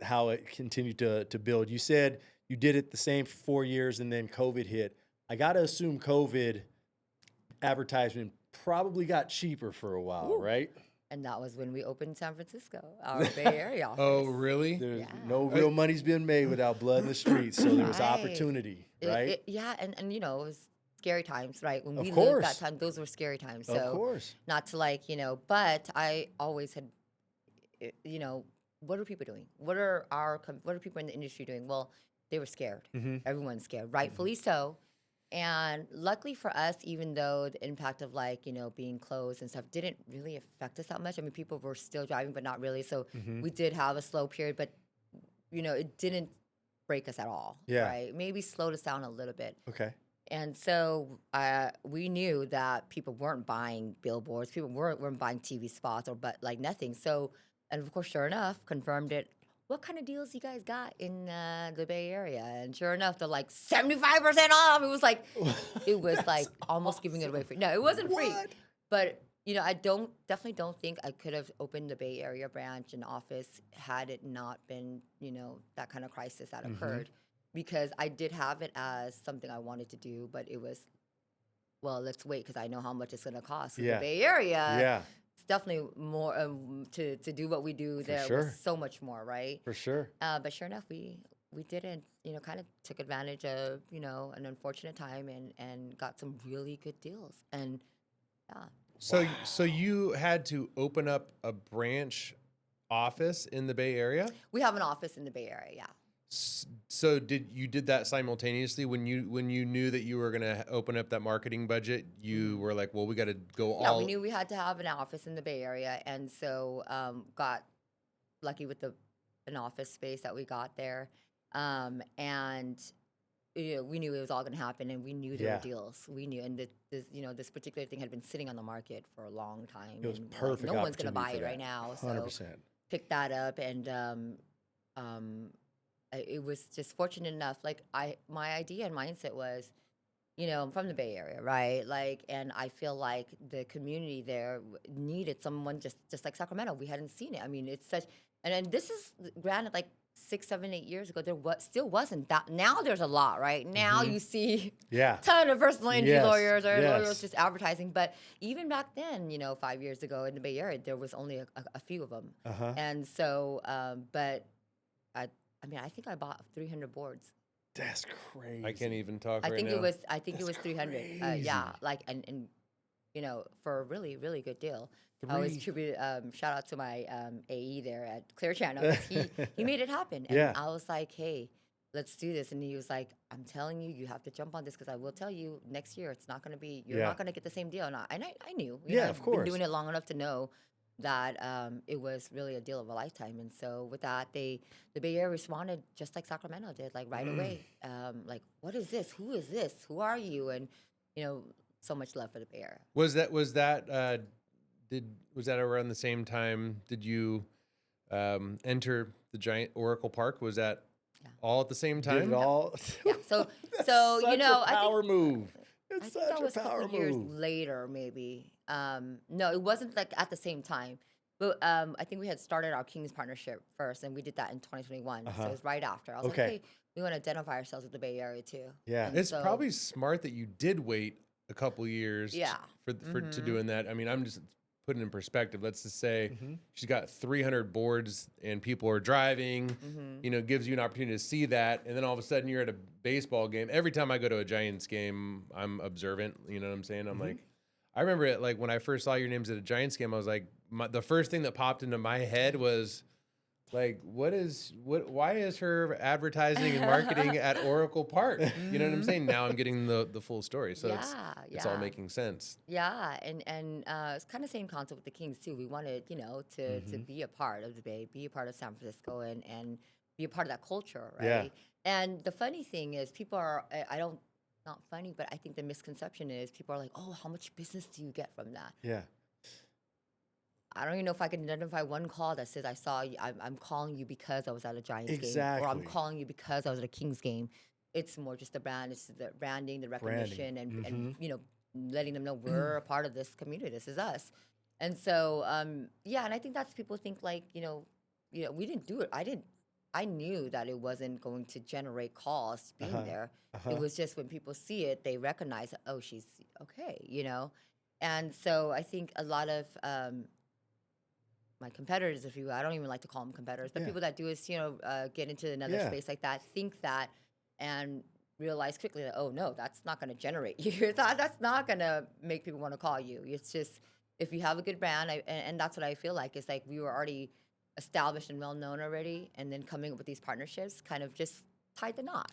how it continued to build. You said you did it the same for 4 years, and then COVID hit. I got to assume COVID advertisement probably got cheaper for a while, Ooh. right? And that was when we opened San Francisco, our Bay Area office. Oh, really? There's Yeah. no real money's been made without blood in the streets, so there was Right. opportunity, right? Yeah, and it was scary times, right? When Of we lived course. that time, those were scary times. So Of course. not to like, but I always had, what are people doing? What are people in the industry doing? Well, they were scared. Mm-hmm. Everyone's scared, rightfully so. And luckily for us, even though the impact of like, being closed and stuff didn't really affect us that much. I mean, people were still driving, but not really. So Mm-hmm. we did have a slow period, but, it didn't break us at all. Yeah. Right? Maybe slowed us down a little bit. Okay. And so we knew that people weren't buying billboards, people weren't buying TV spots but like nothing. So, and of course, sure enough, confirmed it. What kind of deals you guys got in the Bay Area? And sure enough, they're like 75% off. It was like almost giving it away free. No, it wasn't free. What? But I definitely don't think I could have opened the Bay Area branch and office had it not been that kind of crisis that occurred. Because I did have it as something I wanted to do, but it was, well, let's wait because I know how much it's going to cost in Yeah. the Bay Area. Yeah, It's definitely more to do what we do there sure. was so much more, right? for sure. But sure enough, we didn't, kind of took advantage of, an unfortunate time and got some really good deals. And yeah. So you had to open up a branch office in the Bay Area? We have an office in the Bay Area, yeah. So did that simultaneously when you knew that you were going to open up that marketing budget? You were like, well, we got to go Yeah, all. we knew we had to have an office in the Bay Area, and so got lucky with an office space that we got there, and we knew it was all going to happen, and we knew there Yeah. were deals. We knew, and this particular thing had been sitting on the market for a long time. It was and, perfect no one's going to opportunity buy for it right that. now, so 100%. picked that up, and it was just fortunate enough. Like my idea and mindset was, I'm from the Bay Area, right? Like, and I feel like the community there needed someone just like Sacramento. We hadn't seen it. I mean, it's such, and this is granted like 6, 7, 8 years ago. There still wasn't that. Now there's a lot, right? Now you see Yeah. ton of personal injury Yes, lawyers or yes. lawyers just advertising. But even back then, 5 years ago in the Bay Area, there was only a few of them. Uh-huh. And so, but I think I bought 300 boards. That's crazy. I can't even talk I right think now. it was. I think it was 300. Yeah, crazy. like and for a really really good deal. I always attribute shout out to my AE there at Clear Channel 'cause he made it happen. And Yeah. I was like, hey, let's do this. And he was like, I'm telling you, you have to jump on this because I will tell you next year it's not going to be. You're Yeah. not going to get the same deal. And I knew. Yeah, I've of course. been doing it long enough to know that it was really a deal of a lifetime. And so with that, the Bay Area responded just like Sacramento did, like right away. Like, what is this? Who is this? Who are you? And so much love for the Bay Area. Was that around the same time? Did you enter the giant Oracle Park? Was that all at the same Did time? it all. Yeah. So Such so a power move. I It's think that such was a a power couple years move. later, maybe. No, it wasn't like at the same time. But I think we had started our Kings partnership first, and we did that in 2021. So it was right after. I was like, Okay. hey, we want to identify ourselves with the Bay Area too. Yeah. And It's so- probably smart that you did wait a couple years Yeah. for to doing that. I mean, I'm just putting it in perspective. Let's just say she's got 300 boards and people are driving, you know, gives you an opportunity to see that. And then all of a sudden you're at a baseball game. Every time I go to a Giants game, I'm observant. You know what I'm saying? I'm like, I remember it like when I first saw your names at a Giants game, I was like, the first thing that popped into my head was like, why is her advertising and marketing at Oracle Park? You know what I'm saying? Now I'm getting the full story. So it's all making sense. Yeah, and it's kind of same concept with the Kings too. We wanted, you know, to be a part of the Bay, be a part of San Francisco, and be a part of that culture, right? Yeah. And the funny thing is, people are, not funny, but I think the misconception is people are like, oh, how much business do you get from that? Yeah. I don't even know if I can identify one call that says I saw you. I'm calling you because I was at a Giants game, or Exactly. I'm calling you because I was at a Kings game. It's more just the brand, it's the branding, the recognition, and you know, letting them know we're a part of this community. This is us. And so yeah, and I think that's people think like you know we didn't do it. I knew that it wasn't going to generate calls being there. It was just when people see it, they recognize, oh, she's okay, you know. And so I think a lot of my competitors, if you will, I don't even like to call them competitors, but people that do is, you know, get into another space like that, think that, and realize quickly that, oh, no, that's not going to generate you. That's not going to make people want to call you. It's just, if you have a good brand, and that's what I feel like, is like we were already established and well-known already, and then coming up with these partnerships kind of just tied the knot.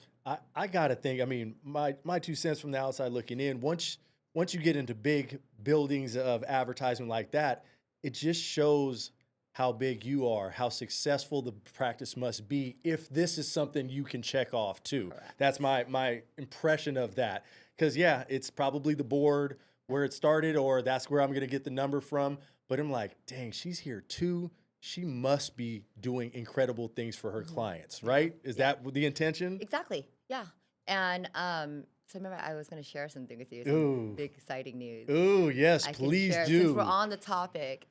I gotta think. I mean, my 2 cents from the outside looking in. Once you get into big buildings of advertisement like that, it just shows how big you are, how successful the practice must be if this is something you can check off too. Correct. That's my impression of that. Because yeah, it's probably the board where it started, or that's where I'm gonna get the number from. But I'm like, dang, she's here too. She must be doing incredible things for her clients, right? Is that the intention? Exactly, yeah. And so remember, I was going to share something with you, Ooh. some big exciting news. Ooh, yes, I can please share, do. Since we're on the topic.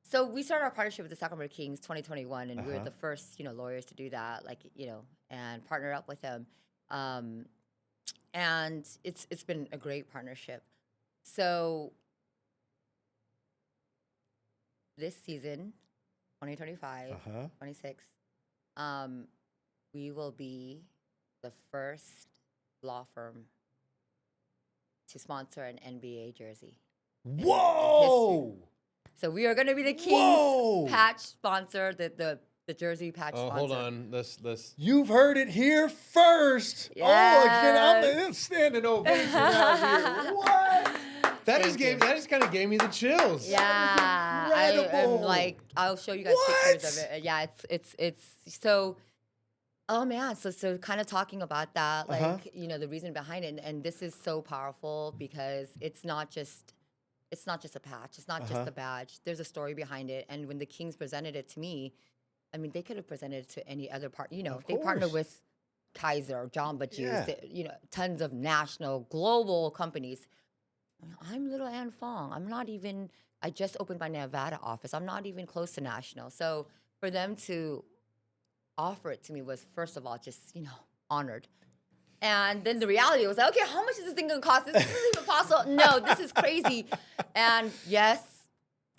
So we started our partnership with the Sacramento Kings 2021, and we were the first, you know, lawyers to do that, like, you know, and partner up with them. And it's been a great partnership. So this season, 2025, 26, we will be the first law firm to sponsor an NBA jersey. Whoa! So we are going to be the Whoa! Kings patch sponsor, the jersey patch sponsor. Hold on. Let's. You've heard it here first. Oh, again, I'm standing ovation out here. What? That just kind of gave me the chills. Yeah, Incredible. I'm like, I'll show you guys pictures of it. Yeah, it's so. Oh man, so kind of talking about that, like you know, the reason behind it, and this is so powerful because it's not just a patch, it's not just a badge. There's a story behind it, and when the Kings presented it to me, I mean, they could have presented it to any other part. You know, if they partner with Kaiser or Jamba Juice, you know, tons of national, global companies. I'm little Anne Phoong. I just opened my Nevada office. I'm not even close to national. So for them to offer it to me was, first of all, just, you know, honored. And then the reality was like, okay, how much is this thing gonna cost? Is this even possible? No, this is crazy. And yes,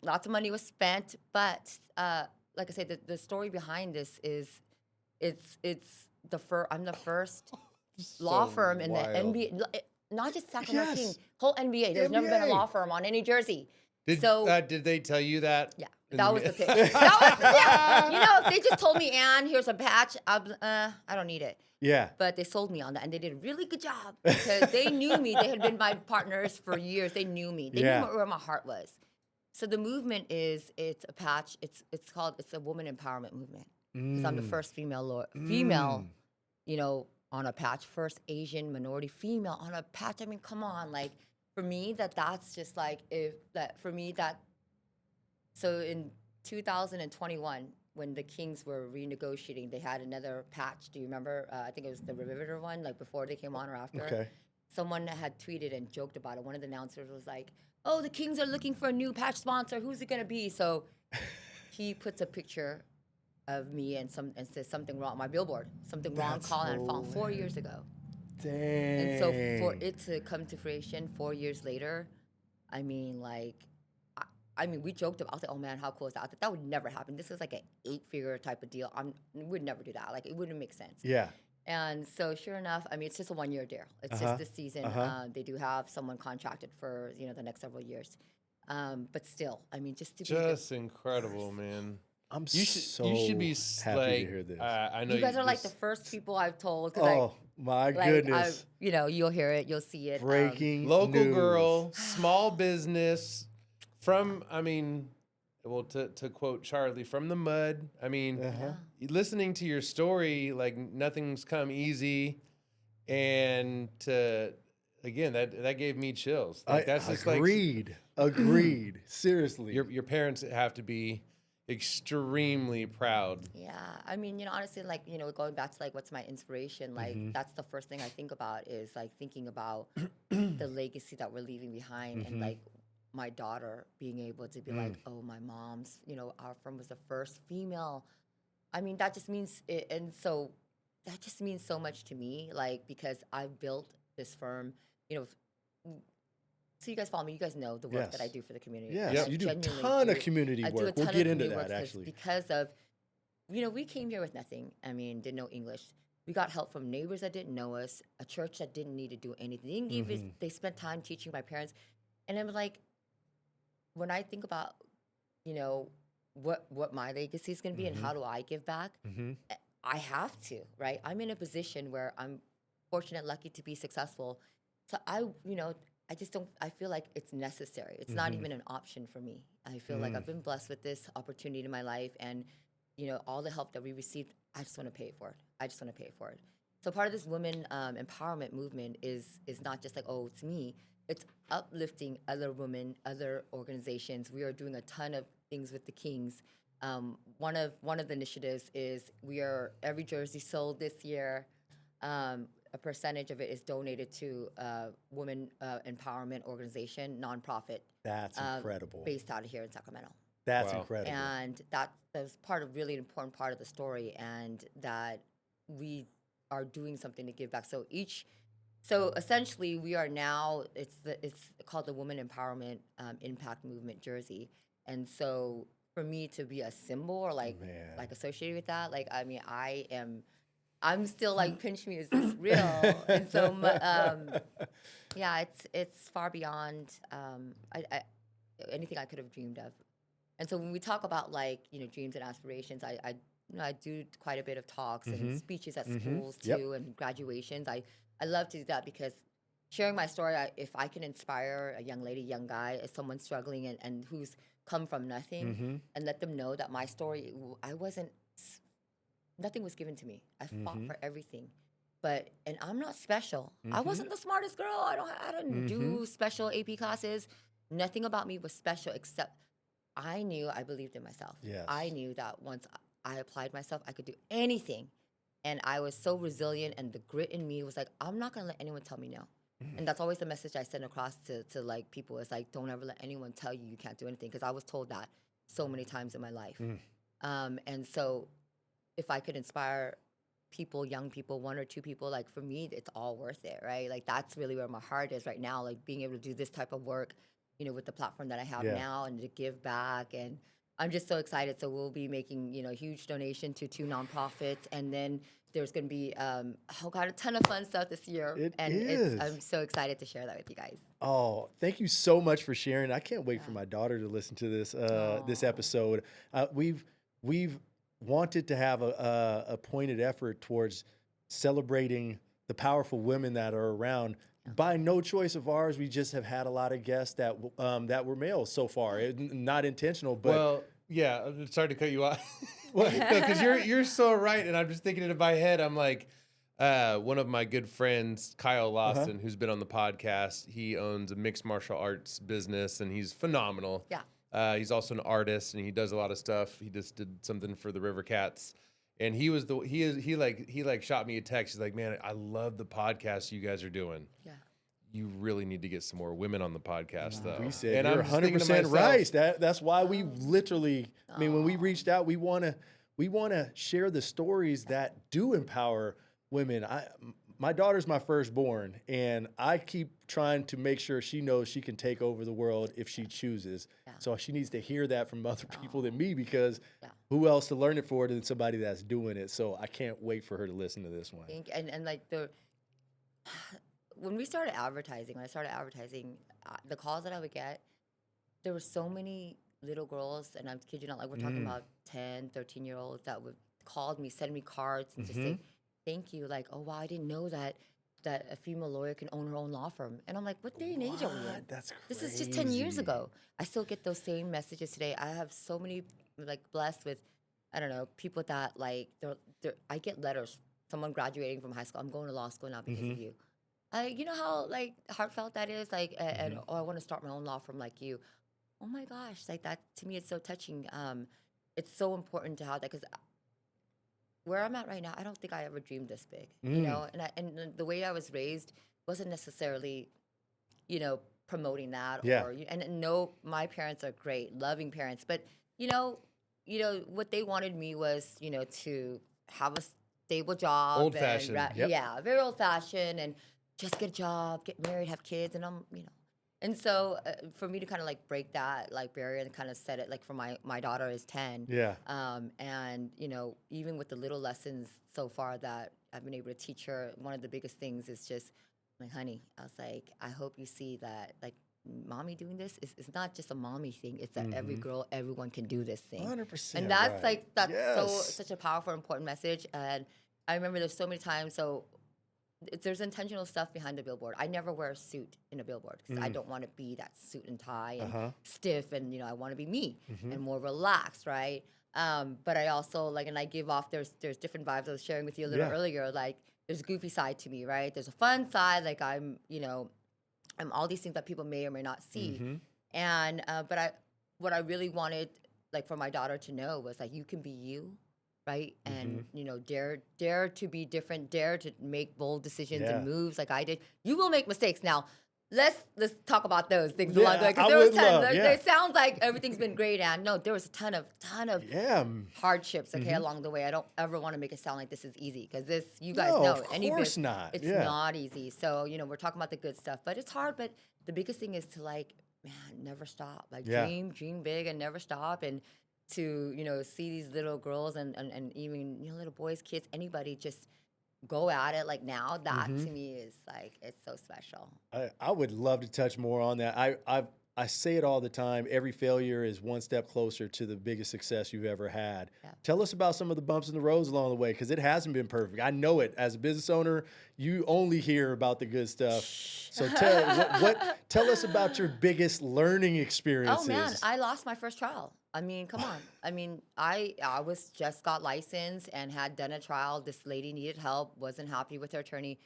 lots of money was spent, but like I said, the story behind this is I'm the first law firm in the NBA, not just Sacramento Kings, whole NBA. There's never been a law firm on any jersey. Did they tell you that? Yeah, that was the pitch. Yeah, you know, if they just told me, Ann, here's a patch, I don't need it. Yeah. But they sold me on that, and they did a really good job because they knew me. They had been my partners for years. They knew me. They knew where my heart was. So the movement it's a patch. It's a woman empowerment movement. Because I'm the first female, you know, on a patch. First Asian minority female on a patch. I mean, come on, like for me, that's just like So in 2021. When the Kings were renegotiating, they had another patch. Do you remember? I think it was the Riveter one, like before they came on or after. Okay. Someone had tweeted and joked about it. One of the announcers was like, oh, the Kings are looking for a new patch sponsor. Who's it going to be? So he puts a picture of me and says something wrong on my billboard. Something wrong, That's call Anh Phoong 4 years ago. Dang. And so for it to come to fruition 4 years later, I mean, like, I mean, we joked about, I was like, oh man, how cool is that? That would never happen. This is like an 8-figure type of deal. We'd never do that. Like, it wouldn't make sense. Yeah. And so, sure enough, I mean, it's just a 1-year deal. It's just this season. They do have someone contracted for the next several years. But still, I mean, just to Just incredible, man. I'm You should be happy like, to hear this. I know you guys are like the just- first people I've told. Oh, my goodness. You'll hear it, you'll see it. Breaking local news. girl, small business, from, I mean, well, to quote Charlie, from the mud. I mean, listening to your story, like nothing's come easy, and again, that gave me chills. Like, that's just agreed. Agreed. Seriously. Your parents have to be extremely proud. Yeah, I mean, honestly, like, going back to like what's my inspiration, like that's the first thing I think about is like thinking about the legacy that we're leaving behind, and like my daughter being able to be like, oh, my mom's, our firm was the first female. I mean, that just means it, and so that just means so much to me, like, because I've built this firm, so you guys follow me. You guys know the work that I do for the community. Yes, Yep. you do a Genuinely ton of community I do a work. ton We'll of get into community that, work actually. because of, we came here with nothing. I mean, didn't know English. We got help from neighbors that didn't know us, a church that didn't need to do anything. They didn't even, they spent time teaching my parents. And I'm like, when I think about, what my legacy is going to be and how do I give back, I have to, right? I'm in a position where I'm fortunate, lucky to be successful. So I just don't, I feel like it's necessary. It's not even an option for me. I feel like I've been blessed with this opportunity in my life, and, all the help that we received, I just want to pay for it. I just want to pay for it. So part of this women empowerment movement is not just like, oh, it's me. It's uplifting other women, other organizations. We are doing a ton of things with the Kings. One of the initiatives is every jersey sold this year, a percentage of it is donated to a women empowerment organization, nonprofit. That's incredible. Based out of here in Sacramento. That's Wow. incredible. And that was really important part of the story, and that we are doing something to give back. So essentially, we are now, it's called the Women Empowerment Impact Movement jersey. And so for me to be a symbol or like associated with that, like, I mean, I'm still like, pinch me, is this real? And so, yeah, it's far beyond anything I could have dreamed of. And so when we talk about like, dreams and aspirations, I do quite a bit of talks and speeches at schools too, and graduations. I love to do that because sharing my story, if I can inspire a young lady, young guy, someone struggling and who's come from nothing, and let them know that my story, nothing was given to me. I fought for everything. And I'm not special. I wasn't the smartest girl. I didn't do special AP classes. Nothing about me was special except I believed in myself. Yes. I knew that once I applied myself, I could do anything. And I was so resilient, and the grit in me was like, I'm not going to let anyone tell me no. And that's always the message I send across to like people, is like, don't ever let anyone tell you can't do anything, because I was told that so many times in my life. And so if I could inspire people, young people, 1 or 2 people, like, for me, it's all worth it, right? Like, that's really where my heart is right now, like being able to do this type of work, with the platform that I have now, and to give back. And I'm just so excited. So we'll be making, a huge donation to 2 nonprofits, and then there's going to be, a ton of fun stuff this year. I'm so excited to share that with you guys. Oh, thank you so much for sharing. I can't wait for my daughter to listen to this this episode. We've wanted to have a pointed effort towards celebrating the powerful women that are around. By no choice of ours, we just have had a lot of guests that were male so far. Not intentional, but Well, yeah, I'm sorry to cut you off. Because you're so right, and I'm just thinking in my head. I'm like, one of my good friends, Kyle Lawson, who's been on the podcast. He owns a mixed martial arts business, and he's phenomenal. Yeah. He's also an artist, and he does a lot of stuff. He just did something for the River Cats, and he shot me a text. He's like, man, I love the podcast you guys are doing. Yeah. You really need to get some more women on the podcast, though. we said, and you're I'm just thinking to 100% myself, right. That's why we literally I mean, when we reached out, we want to share the stories that do empower women. My daughter's my firstborn, and I keep trying to make sure she knows she can take over the world if she chooses. Yeah. So she needs to hear that from other people than me, because Yeah. who else to learn it for than somebody that's doing it? So I can't wait for her to listen to this one. And like when I started advertising, the calls that I would get, there were so many little girls, and I'm kid you not, like we're talking about 10, 13-year-olds that would call me, send me cards, and just say, thank you. Like, oh, wow, I didn't know that a female lawyer can own her own law firm. And I'm like, what day and age are we in? That's This is just 10 years crazy. ago. I still get those same messages today. I have so many, like, blessed with, I don't know, people that, like, I get letters, someone graduating from high school, I'm going to law school now because of you. You know how, like, heartfelt that is? Like, and, oh, I want to start my own law firm like you. Oh, my gosh. Like, that, to me, it's so touching. It's so important to have that, because where I'm at right now, I don't think I ever dreamed this big, you know. And the way I was raised wasn't necessarily, you know, promoting that. Yeah. And no, my parents are great, loving parents, but you know, what they wanted me was, you know, to have a stable job, Old-fashioned. yeah, very old fashioned, and just get a job, get married, have kids, and I'm, you know. And so for me to kind of like break that like barrier and kind of set it, like for my daughter is 10. Yeah. And, you know, even with the little lessons so far that I've been able to teach her, one of the biggest things is just like, honey, I was like, I hope you see that like mommy doing this is not just a mommy thing. It's that every girl, everyone can do this thing. 100%. And that's right. like, that's Yes. such a powerful, important message. And I remember there's so many times, so there's intentional stuff behind the billboard. I never wear a suit in a billboard because I don't want to be that suit and tie and stiff, and you know, I want to be me and more relaxed, right? But I also like, and I give off, there's different vibes I was sharing with you a little earlier. Like there's a goofy side to me, right? There's a fun side, like I'm, you know, I'm all these things that people may or may not see. And but what I really wanted, like for my daughter to know was like, you can be you. Right. And, you know, dare to be different, dare to make bold decisions and moves like I did. You will make mistakes. Now, let's talk about those things along the way. Because there was it sounds like everything's been great. And no, there was a ton of hardships, okay, along the way. I don't ever want to make it sound like this is easy, because this, you guys know, of course not. It's not easy. So, you know, we're talking about the good stuff, but it's hard. But the biggest thing is to like, man, never stop. Like dream big and never stop. And to, you know, see these little girls and even, you know, little boys, kids, anybody just go at it like now, that to me is like, it's so special. I would love to touch more on that. I say it all the time. Every failure is one step closer to the biggest success you've ever had. Yeah. Tell us about some of the bumps in the roads along the way, because it hasn't been perfect. I know it. As a business owner, you only hear about the good stuff. So tell us about your biggest learning experiences. Oh man, I lost my first trial. I mean, come on. I mean, I was just got licensed and had done a trial. This lady needed help, wasn't happy with her attorney.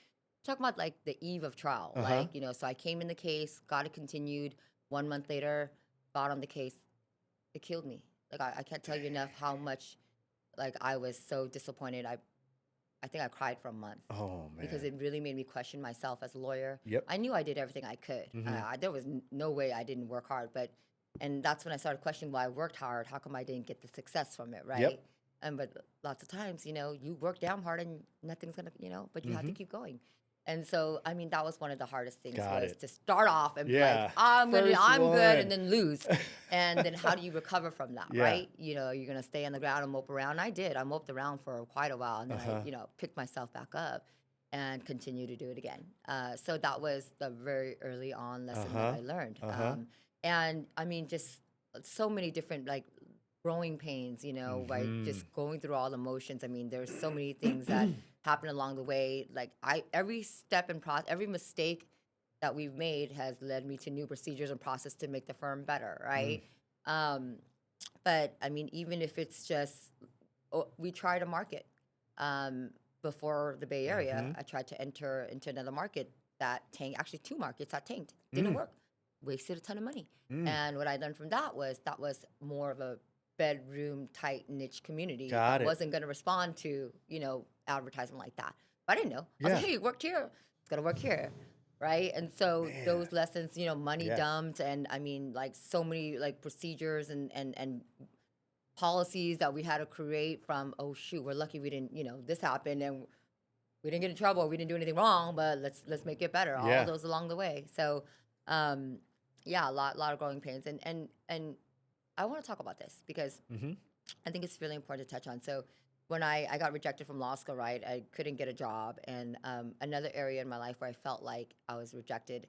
Talking about like the eve of trial, like, you know, so I came in the case, got it continued. 1 month later, fought on the case. It killed me. Like I can't tell you enough how much, like I was so disappointed. I think I cried for a month. Oh man! Because it really made me question myself as a lawyer. Yep. I knew I did everything I could. There was no way I didn't work hard. And that's when I started questioning why I worked hard. How come I didn't get the success from it, right? Yep. But lots of times, you know, you work damn hard and nothing's gonna, you know, but you have to keep going. And so, I mean, that was one of the hardest things to start off and be like, I'm good, and then lose. And then how do you recover from that, right? You know, you're going to stay on the ground and mope around. I did. I moped around for quite a while. And then I, you know, picked myself back up and continue to do it again. So that was the very early on lesson that I learned. And I mean, just so many different, like, growing pains, you know, like just going through all the motions. I mean, there's so many things that happen along the way. Like every step in process, every mistake that we've made has led me to new procedures and process to make the firm better, right? But I mean, even if it's just, we try to market. Before the Bay Area, I tried to enter into another market that tanked, actually 2 markets that tanked. Didn't work. Wasted a ton of money. And what I learned from that was more of a bedroom tight niche community that wasn't going to respond to, you know, advertisement like that. But I didn't know. I was like, hey, it worked here. It's going to work here. Right. And so those lessons, you know, money dumped, and I mean, like so many like procedures and policies that we had to create from, oh shoot, we're lucky we didn't, this happened and we didn't get in trouble, we didn't do anything wrong, but let's make it better. Yeah. All those along the way. So, yeah, a lot of growing pains, and I want to talk about this because I think it's really important to touch on. So, when I got rejected from law school, right, I couldn't get a job, and another area in my life where I felt like I was rejected,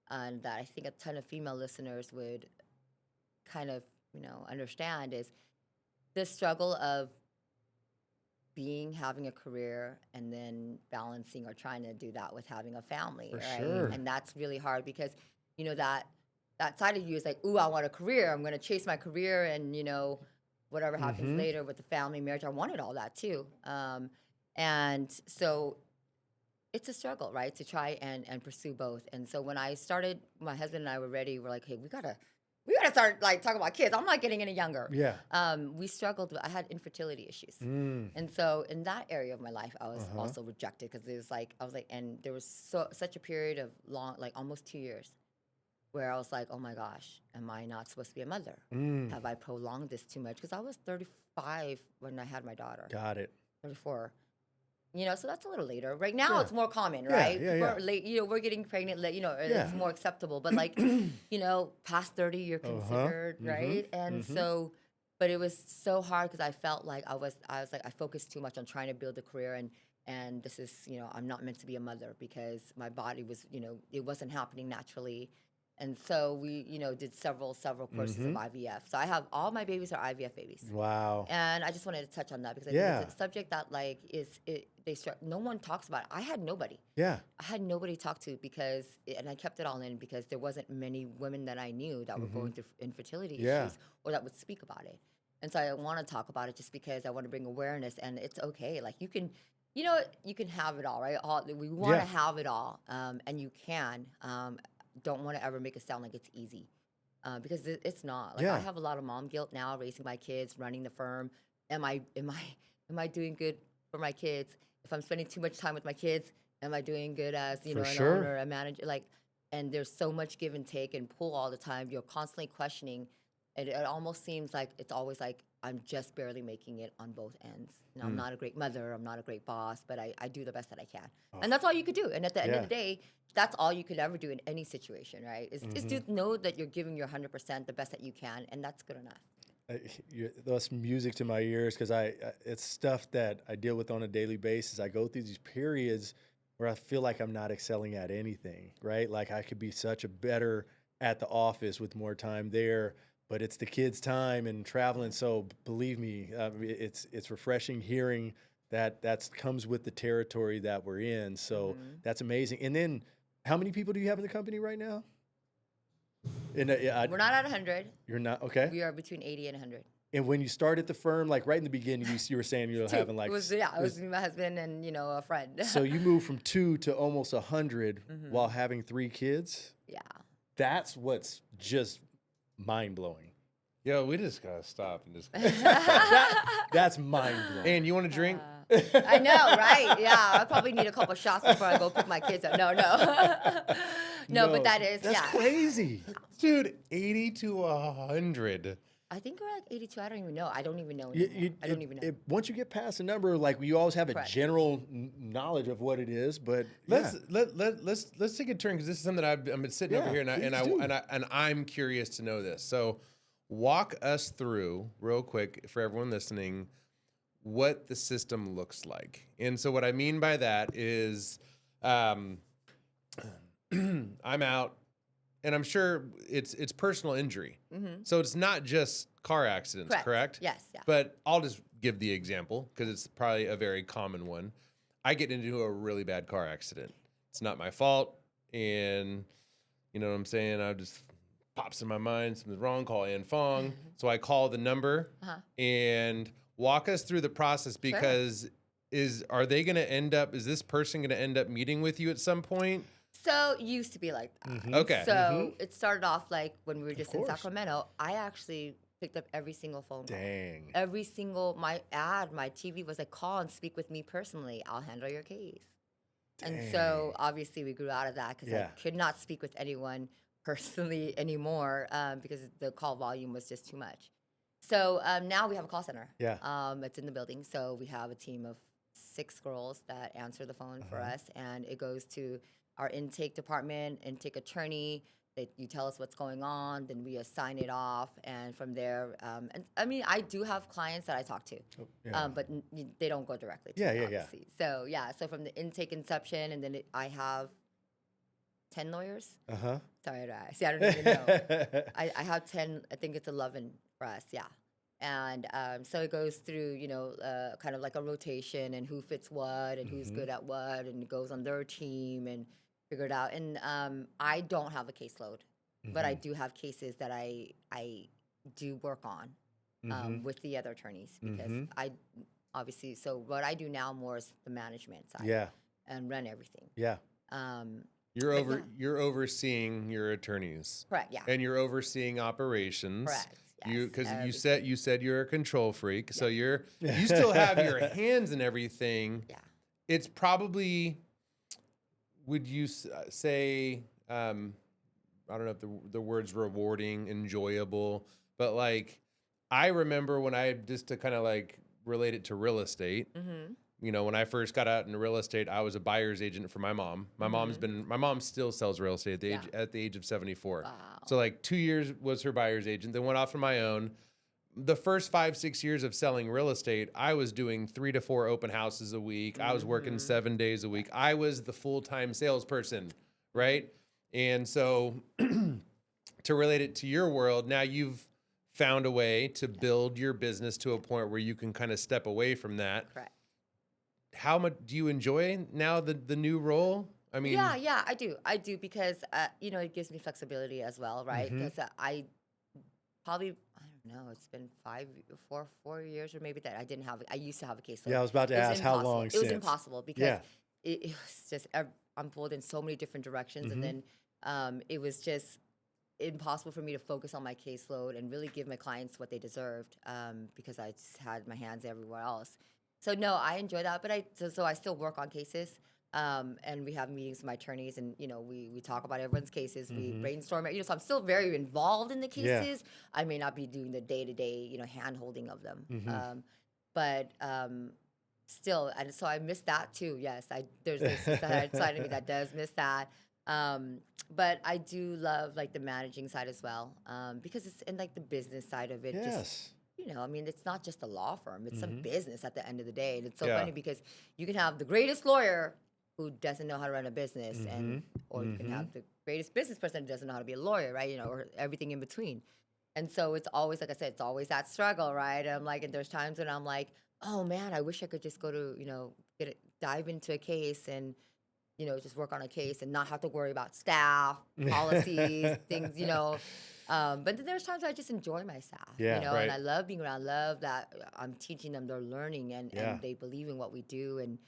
and that I think a ton of female listeners would kind of understand is the struggle of having a career and then balancing or trying to do that with having a family, For right? sure. And that's really hard because that side of you is like, ooh, I want a career. I'm going to chase my career, and whatever happens later with the family, marriage. I wanted all that too, and so it's a struggle, right, to try and pursue both. And so when I started, my husband and I were ready. We're like, hey, we gotta start like talking about kids. I'm not getting any younger. Yeah. We struggled with, I had infertility issues. Mm. And so in that area of my life, I was also rejected because it was like, and there was such a period of long, like almost 2 years, where I was like, oh my gosh, am I not supposed to be a mother? Have I prolonged this too much? Because I was 35 when I had my daughter. Got it. 34. So that's a little later. Right now, Yeah. it's more common, Yeah, right? yeah, People yeah. are late, we're getting pregnant late, Yeah. it's more acceptable. But like, past 30, you're considered, right? And so, but it was so hard because I felt like I was like, I focused too much on trying to build a career, and this is, I'm not meant to be a mother because my body was, it wasn't happening naturally. And so we, did several courses of IVF. So I have all my babies are IVF babies. Wow. And I just wanted to touch on that because I Yeah. think it's a subject that like no one talks about it. I had nobody. Yeah. I had nobody to talk to and I kept it all in because there wasn't many women that I knew that were going through infertility Yeah. issues or that would speak about it. And so I want to talk about it just because I want to bring awareness, and it's okay. Like you can have it all, right? We want to have it all, and you can. Don't want to ever make it sound like it's easy, because it's not. Like Yeah. I have a lot of mom guilt now, raising my kids, running the firm. Am I doing good for my kids? If I'm spending too much time with my kids, am I doing good as For an sure. owner, a manager? Like, and there's so much give and take and pull all the time. You're constantly questioning. It almost seems like it's always like I'm just barely making it on both ends. I'm not a great mother. I'm not a great boss, but I do the best that I can. And that's all you could do. And at the end of the day, that's all you could ever do in any situation, right? Is to know that you're giving your 100%, the best that you can, and that's good enough. That's music to my ears because it's stuff that I deal with on a daily basis. I go through these periods where I feel like I'm not excelling at anything, right? Like I could be such a better at the office with more time there, but it's the kids' time and traveling. So believe me, it's refreshing hearing that comes with the territory that we're in. So that's amazing. And then, how many people do you have in the company right now? We're not at 100. You're not okay. We are between 80 and 100. And when you started the firm, like right in the beginning, you were saying you were having like it was me, my husband, and a friend. So you moved from 2 to almost 100 while having 3 kids. Yeah. That's what's just mind blowing. Yo, we just gotta stop and just. That's mind blowing. And you want a drink? I know, right? Yeah, I probably need a couple shots before I go pick my kids up. No, but that's crazy, dude. 80 to 100. I think we're like 82. I don't even know. I don't even know anymore. I don't even know. Once you get past the number, like you always have a Correct. general knowledge of what it is, but Let's take a turn because this is something I've been sitting over here and I'm curious to know this. So walk us through real quick for everyone listening what the system looks like. And so what I mean by that is I'm out. And I'm sure it's personal injury. So it's not just car accidents, correct? Yes. Yeah. But I'll just give the example because it's probably a very common one. I get into a really bad car accident. It's not my fault. And you know what I'm saying? I just pops in my mind, something's wrong, call Anh Phoong. So I call the number and walk us through the process because is this person going to end up meeting with you at some point? So it used to be like that. Okay. So it started off like when we were just in course. Sacramento. I actually picked up every single phone call. dang. Every single, my TV was like, call and speak with me personally. I'll handle your case. And so obviously we grew out of that because I could not speak with anyone personally anymore because the call volume was just too much. So now we have a call center. Yeah. It's in the building. So we have a team of 6 girls that answer the phone for us, and it goes to our intake department, intake attorney. That you tell us what's going on, then we assign it off, and from there, and I mean, I do have clients that I talk to, yeah. but they don't go directly to Yeah, me, yeah, yeah. obviously. So yeah, so from the intake inception, and then I have 10 lawyers. Sorry, I don't even know. I have 10. I think it's 11 for us. Yeah. And so it goes through, kind of like a rotation and who fits what and who's good at what, and it goes on their team and figure it out. And I don't have a caseload, but I do have cases that I do work on with the other attorneys because I obviously. So what I do now more is the management side. Yeah. And run everything. Yeah. You're overseeing your attorneys. Correct. Yeah. And you're overseeing operations. Correct. Because Yes, you said you're a control freak, so you still have your hands in everything. Yeah. It's probably, would you say, I don't know if the word's rewarding, enjoyable, but like I remember when I just to kind of like relate it to real estate. When I first got out into real estate, I was a buyer's agent for my mom. My mom still sells real estate at the age of 74. Wow. So like 2 years was her buyer's agent, then went off on my own. The first 5-6 years of selling real estate, I was doing 3 to 4 open houses a week. I was working 7 days a week. I was the full-time salesperson, right? And so to relate it to your world, now you've found a way to build your business to a point where you can kind of step away from that. Correct. How much do you enjoy now the new role? I mean, yeah, I do because it gives me flexibility as well, right? Because I probably don't know, it's been 4 years or maybe that I used to have a caseload. Yeah, I was about to ask how long It since. was impossible because it was just I'm pulled in so many different directions, and then it was just impossible for me to focus on my caseload and really give my clients what they deserved because I just had my hands everywhere else. So no, I enjoy that, but I still work on cases, and we have meetings with my attorneys, and we talk about everyone's cases, we brainstorm it. So I'm still very involved in the cases. I may not be doing the day-to-day, hand holding of them, but still, and so I miss that too. Yes, there's this side of me that does miss that. But I do love like the managing side as well, because it's in like the business side of it. Yes. I mean, it's not just a law firm; it's a business at the end of the day. And it's so funny because you can have the greatest lawyer who doesn't know how to run a business, or you can have the greatest business person who doesn't know how to be a lawyer, right? Or everything in between. And so it's always, like I said, it's always that struggle, right? And I'm like, and there's times when I'm like, oh man, I wish I could just go to, dive into a case and just work on a case and not have to worry about staff, policies, things, But then there's times I just enjoy my staff, and I love being around, love that I'm teaching them, they're learning, and they believe in what we do. And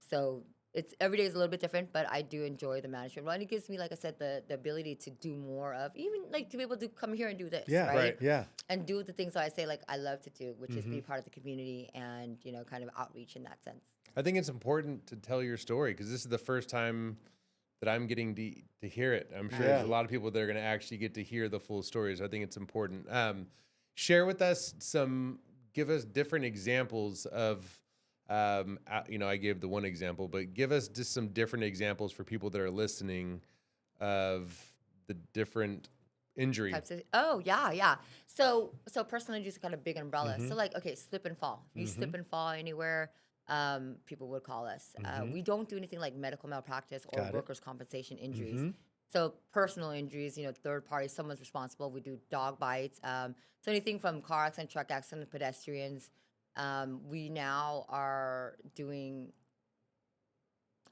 so it's every day is a little bit different, but I do enjoy the management role. And it gives me, like I said, the ability to do more of, even like to be able to come here and do this, right? Yeah. And do the things that I say, like I love to do, which is be part of the community and, kind of outreach in that sense. I think it's important to tell your story because this is the first time that I'm getting to hear it. I'm sure there's a lot of people that are going to actually get to hear the full stories. I think it's important. Share with us give us different examples of, I gave the one example, but give us just some different examples for people that are listening of the different injury. Yeah. So personal injury is kind of big umbrella. So like, okay, slip and fall. If you slip and fall anywhere, people would call us. We don't do anything like medical malpractice or workers' compensation injuries. So personal injuries, third party, someone's responsible. We do dog bites. So anything from car accident, truck accident, pedestrians. We now are doing,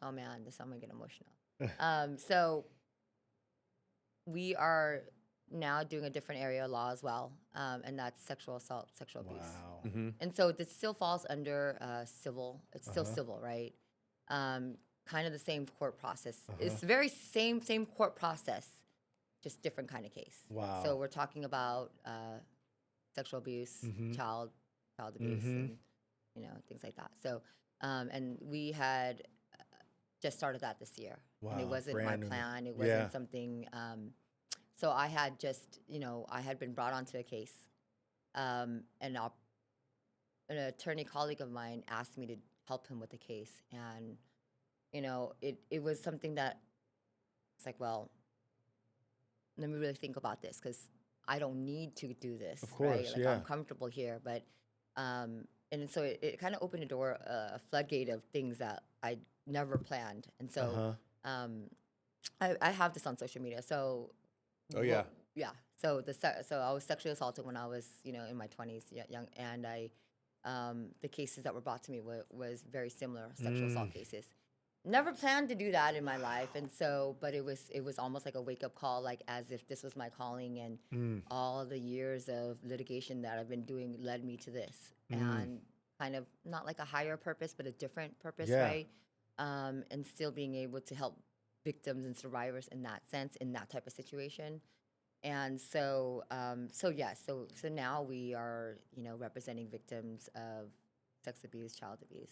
oh man, I'm gonna get emotional. So we are now doing a different area of law as well, and that's sexual assault, sexual abuse. Wow. And so this still falls under civil. It's still civil, right? Kind of the same court process. It's the very same court process, just different kind of case. Wow. So we're talking about sexual abuse, child abuse, and things like that. So and we had just started that this year. Wow. And it wasn't Brand my new. plan. It wasn't something. So I had just, I had been brought onto a case an attorney colleague of mine asked me to help him with the case, and it was something that it's like, well, let me really think about this because I don't need to do this. Of course, right? Like yeah. I'm comfortable here, but and so it kind of opened a door, a floodgate of things that I never planned, and so I have this on social media. So Oh yeah. yeah. So so I was sexually assaulted when I was in my 20s, young, and the cases that were brought to me was very similar sexual assault cases. Never planned to do that in my life, and so, but it was almost like a wake up call, like as if this was my calling, and all the years of litigation that I've been doing led me to this, and kind of not like a higher purpose, but a different purpose, Yeah. right? And still being able to help victims and survivors in that sense, in that type of situation. And so, so now we are, representing victims of sex abuse, child abuse,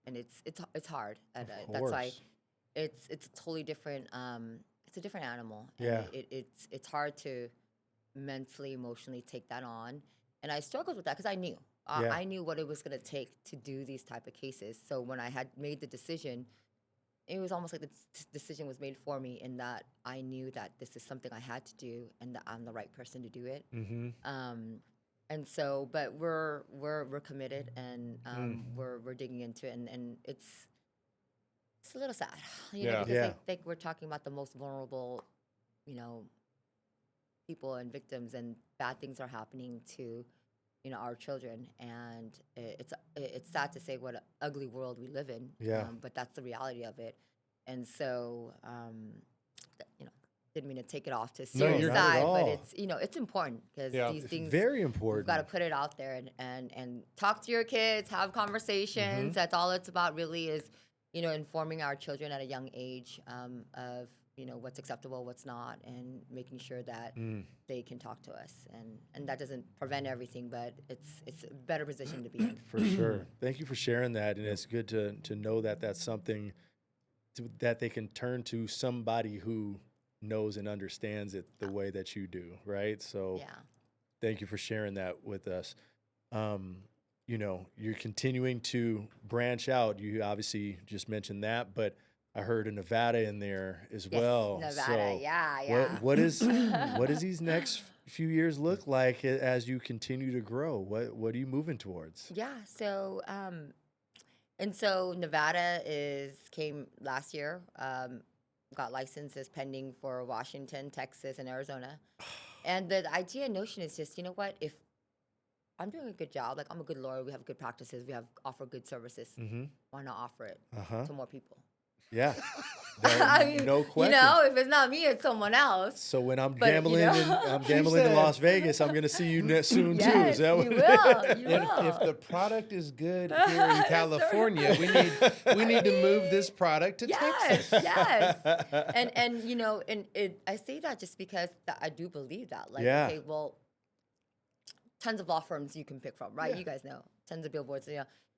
and it's hard. And, that's why course. it's a totally different. It's a different animal. And Yeah. it's hard to mentally, emotionally take that on. And I struggled with that because I knew. Yeah. I knew what it was going to take to do these type of cases. So when I had made the decision, it was almost like the decision was made for me in that I knew that this is something I had to do and that I'm the right person to do it. And so, but we're committed, and we're digging into it, and it's a little sad, Yeah. because Yeah. I think we're talking about the most vulnerable, people and victims, and bad things are happening to our children, and it's sad to say what an ugly world we live in. Yeah. But that's the reality of it, and so didn't mean to take it off to a serious you're good. Not at side, but all. it's important because Yeah. these It's things very you've important. got to put it out there and talk to your kids, have conversations. That's all it's about, really, is informing our children at a young age of what's acceptable, what's not, and making sure that they can talk to us. And that doesn't prevent everything, but it's a better position to be in. For sure. Thank you for sharing that, and it's good to know that that's something that they can turn to somebody who knows and understands it the way that you do, right? So Yeah. thank you for sharing that with us. You're continuing to branch out. You obviously just mentioned that, but I heard a Nevada in there as Yes, well. Nevada. So Yeah. what does these next few years look like as you continue to grow? What are you moving towards? Yeah. So, and so Nevada came last year. Got licenses pending for Washington, Texas, and Arizona. And the idea notion is just, if I'm doing a good job, like I'm a good lawyer, we have good practices, offer good services. Why not offer it to more people? Yeah. I mean, no question. if it's not me, it's someone else. So when I'm But, gambling, in Las Vegas, I'm gonna see you soon too. Yes, Is that you will. You will. If the product is good here in California, we need to move this product to Texas. Yes. And I say that just because I do believe that. Like, Yeah. okay, well, tons of law firms you can pick from, right? Yeah. You guys know, tons of billboards.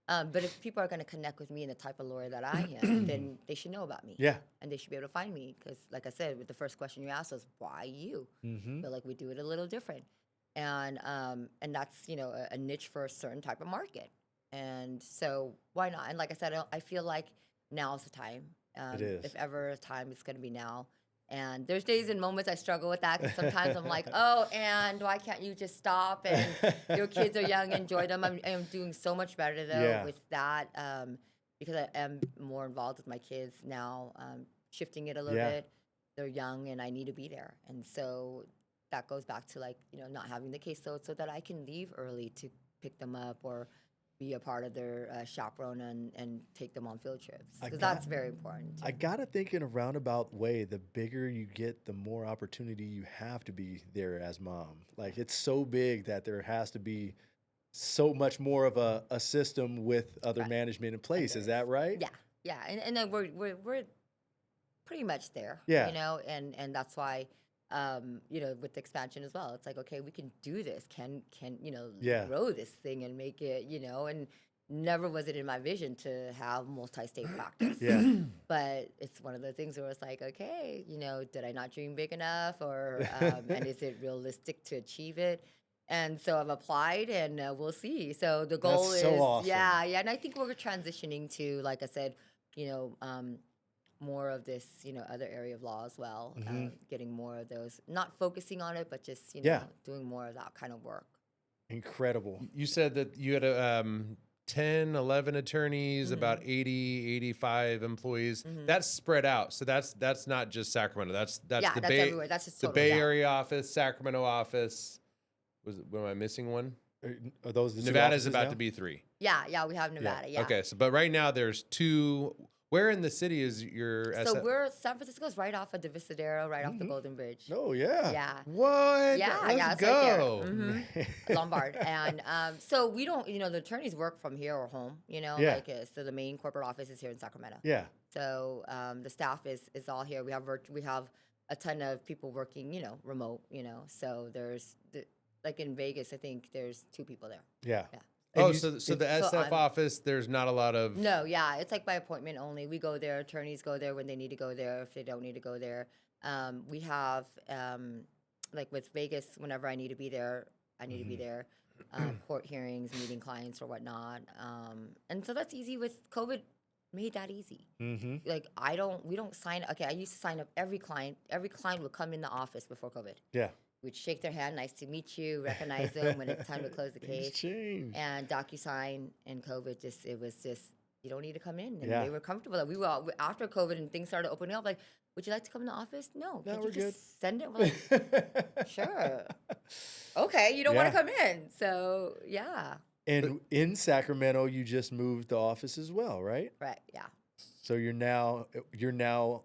But if people are going to connect with me and the type of lawyer that I am, then they should know about me. Yeah. And they should be able to find me because, like I said, with the first question you asked was, why you? Feel like we do it a little different. And that's, a niche for a certain type of market. And so why not? And like I said, I feel like now's the time. It is. If ever a time, it's going to be now. And there's days and moments I struggle with that because sometimes I'm like, oh, and why can't you just stop? And your kids are young, enjoy them. I'm doing so much better, though, with that because I am more involved with my kids now, shifting it a little bit. They're young, and I need to be there. And so that goes back to, like, not having the caseload so that I can leave early to pick them up or be a part of their chaperone and take them on field trips. Because that's very important. I gotta think in a roundabout way, the bigger you get, the more opportunity you have to be there as mom. Like, it's so big that there has to be so much more of a system with other management in place. Is that right? Yeah. And then we're pretty much there. Yeah. And that's why with the expansion as well, it's like, okay, we can do this. Can grow this thing and make it, and never was it in my vision to have multi-state practice. Yeah. But it's one of the things where it's like, okay, did I not dream big enough, or and is it realistic to achieve it? And so I've applied, and we'll see. So the goal That's so is, awesome. yeah, and I think we're transitioning to, like I said, more of this, other area of law as well. Getting more of those, not focusing on it, but just doing more of that kind of work. Incredible. You said that you had 10, 11 attorneys, about 80, 85 employees. That's spread out. So that's not just Sacramento. That's Yeah, the that's Bay, everywhere. That's just the total, Bay yeah. Area office, Sacramento office. Am I missing one? Are those the two Nevada's offices about now? to be 3. Yeah, we have Nevada, yeah. Okay, but right now there's 2. Where in the city is your So San Francisco's right off of the Visadero, right off the Golden Bridge. Oh, yeah. Yeah. What? Yeah, Let's it's go. right there. Lombard. And so we don't, the attorneys work from here or home, Yeah. so the main corporate office is here in Sacramento. Yeah. So the staff is all here. We have a ton of people working, remote, so like in Vegas, I think there's 2 people there. Yeah. Yeah. Oh, so the SF I'm- office, there's not a lot of. No, yeah, it's like by appointment only. We go there. Attorneys go there when they need to go there. If they don't need to go there, we have like with Vegas. Whenever I need to be there, I need to be there. Court hearings, meeting clients or whatnot, and so that's easy. With COVID, made that easy. Like we don't sign. Okay, I used to sign up every client. Every client would come in the office before COVID. Yeah. We'd shake their hand, nice to meet you, recognize them when it's time to close the Things case. change. And DocuSign and COVID, it was just, you don't need to come in. And Yeah. they were comfortable. We were after COVID and things started opening up, like, would you like to come in the office? No. No, Can we're you just good. send it? We're like, sure. Okay, you don't want Yeah. to come in. So, yeah. And in Sacramento, you just moved the office as well, right? Right, yeah. So you're now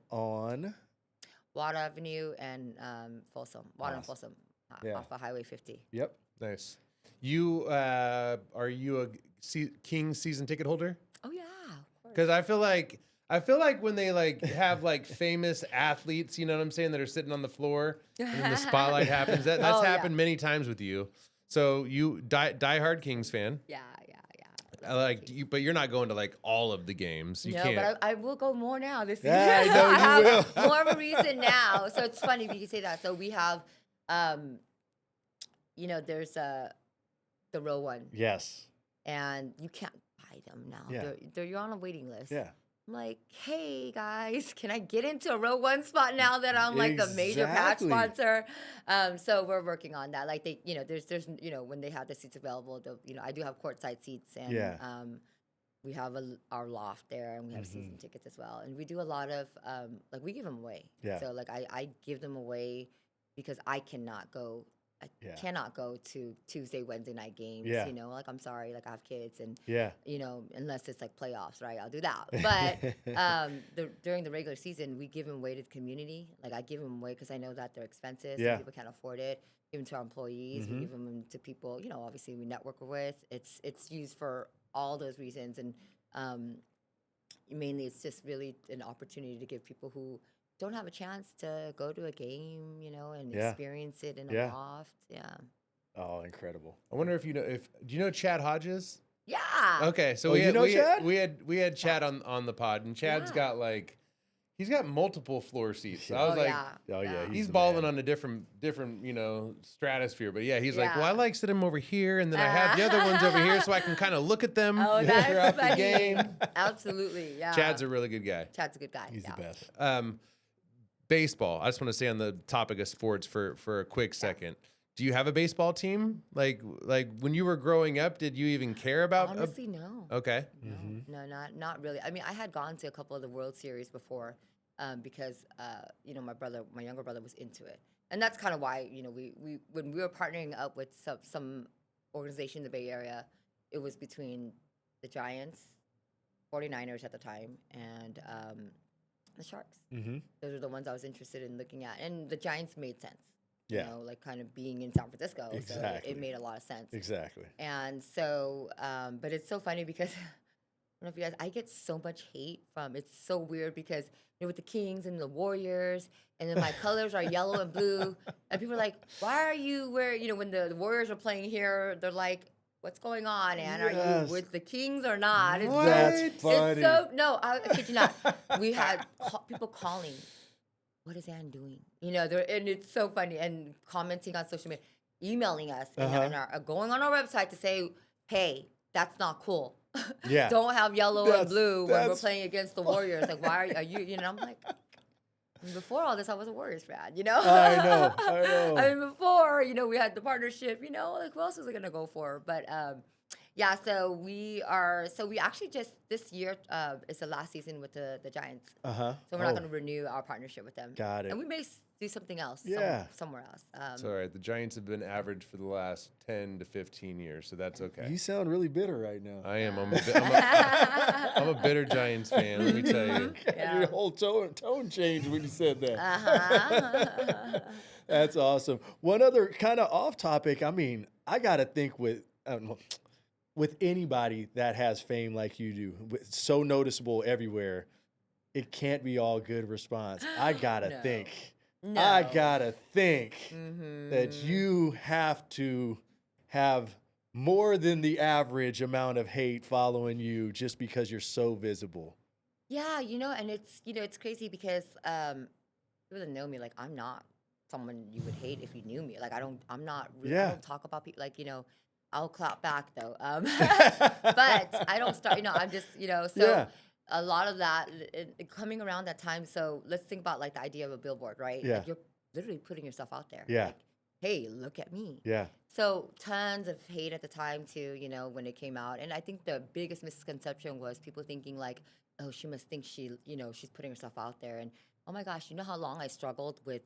on. Water Avenue and Folsom. Water and Folsom Yeah. off of Highway 50. Yep. Nice. You are you a King season ticket holder? Oh, yeah, of course. Because I feel like when they like have like famous athletes, you know what I'm saying, that are sitting on the floor and then the spotlight happens. That's Oh, yeah. happened many times with you. So you diehard Kings fan. Yeah. But you're not going to like all of the games. You No, can't. but I will go more now this season. Yeah, I know you have will. more of a reason now. So it's funny you say that. So we have, there's the row one, Yes. and you can't buy them now. Yeah. You're on a waiting list. Yeah. I'm like, hey guys, can I get into a row one spot now that I'm like the major patch Exactly. sponsor? So we're working on that. Like there's when they have the seats available, I do have courtside seats, and Yeah. we have our loft there, and we have season tickets as well. And we do a lot of like we give them away. Yeah. So like I give them away because I cannot go. I Yeah. cannot go to Tuesday, Wednesday night games. Yeah. Like I'm sorry, like I have kids, and Yeah. unless it's like playoffs, right? I'll do that. But during the regular season, we give them away to the community. Like I give them away because I know that they're expensive. Yeah. Some people can't afford it. Give them to our employees. We give them to people. Obviously we network with. It's used for all those reasons, and mainly it's just really an opportunity to give people who don't have a chance to go to a game, and Yeah. experience it in a Yeah. loft. Yeah. Oh, incredible. I wonder if do you know Chad Hodges? Yeah. Okay, so Oh, Chad? we had Chad on the pod, and Chad's Yeah. got he's got multiple floor seats. So I Yeah. was like, yeah. Oh, yeah. he's the balling man. on a different stratosphere. But yeah, he's like, Yeah. well, I like sit him over here, and then I have the other ones over here, so I can kind of look at them Oh, throughout that's the funny. game. Absolutely. Yeah. Chad's a really good guy. Chad's a good guy. He's yeah. the best. Baseball. I just want to stay on the topic of sports for a quick second. Do you have a baseball team? Like when you were growing up, did you even care about? Honestly, no. Okay. No, not really. I mean, I had gone to a couple of the World Series before, because my younger brother was into it, and that's kind of why we when we were partnering up with some organization in the Bay Area, it was between the Giants, 49ers at the time, and the Sharks. Those are the ones I was interested in looking at, and the Giants made sense. Yeah. Like kind of being in San Francisco, so Exactly. it made a lot of sense. Exactly. And so, but it's so funny because I don't know if you guys, I get so much hate from. It's so weird because with the Kings and the Warriors, and then my colors are yellow and blue, and people are like, "Why are you wearing?" When the Warriors are playing here, they're like, "What's going on, Ann? Are Yes. you with the Kings or not?" It's That's funny. It's so no, I kid you not. We had people calling. What is Ann doing? And it's so funny and commenting on social media. emailing us and going on our website to say, hey, that's not cool. Yeah. Don't have yellow and blue when we're that's playing against the Warriors. Like, why are you, you know, I'm like, before all this, I was a Warriors fan, you know? I know. I mean, before, you know, we had the partnership, you know, like, who else was I going to go for? But, yeah, so we actually just, this year is the last season with the Giants. So we're not going to renew our partnership with them. Got it. And we may do something else somewhere else. It's all right. The Giants have been average for the last 10 to 15 years, so that's okay. You sound really bitter right now. I am. I'm a bitter Giants fan, let me tell you. Yeah. Your whole tone changed when you said that. That's awesome. One other kind of off topic. I mean, I got to think with anybody that has fame like you do, so noticeable everywhere, it can't be all good response. I got to think. No. I got to think that you have to have more than the average amount of hate following you just because you're so visible. Yeah, you know, and it's, you know, it's crazy because people that know me, like, I'm not someone you would hate if you knew me. Like, I'm not really, I don't talk about people, like, you know, I'll clap back though. But I don't start, you know, I'm just, you know, so a lot of that coming around that time. So let's think about like the idea of a billboard, right? Yeah. Like, you're literally putting yourself out there. Yeah. Like, hey, look at me. Yeah. So tons of hate at the time too, you know, when it came out. And I think the biggest misconception was people thinking like, oh, she must think she, you know, she's putting herself out there. And oh my gosh, you know how long I struggled with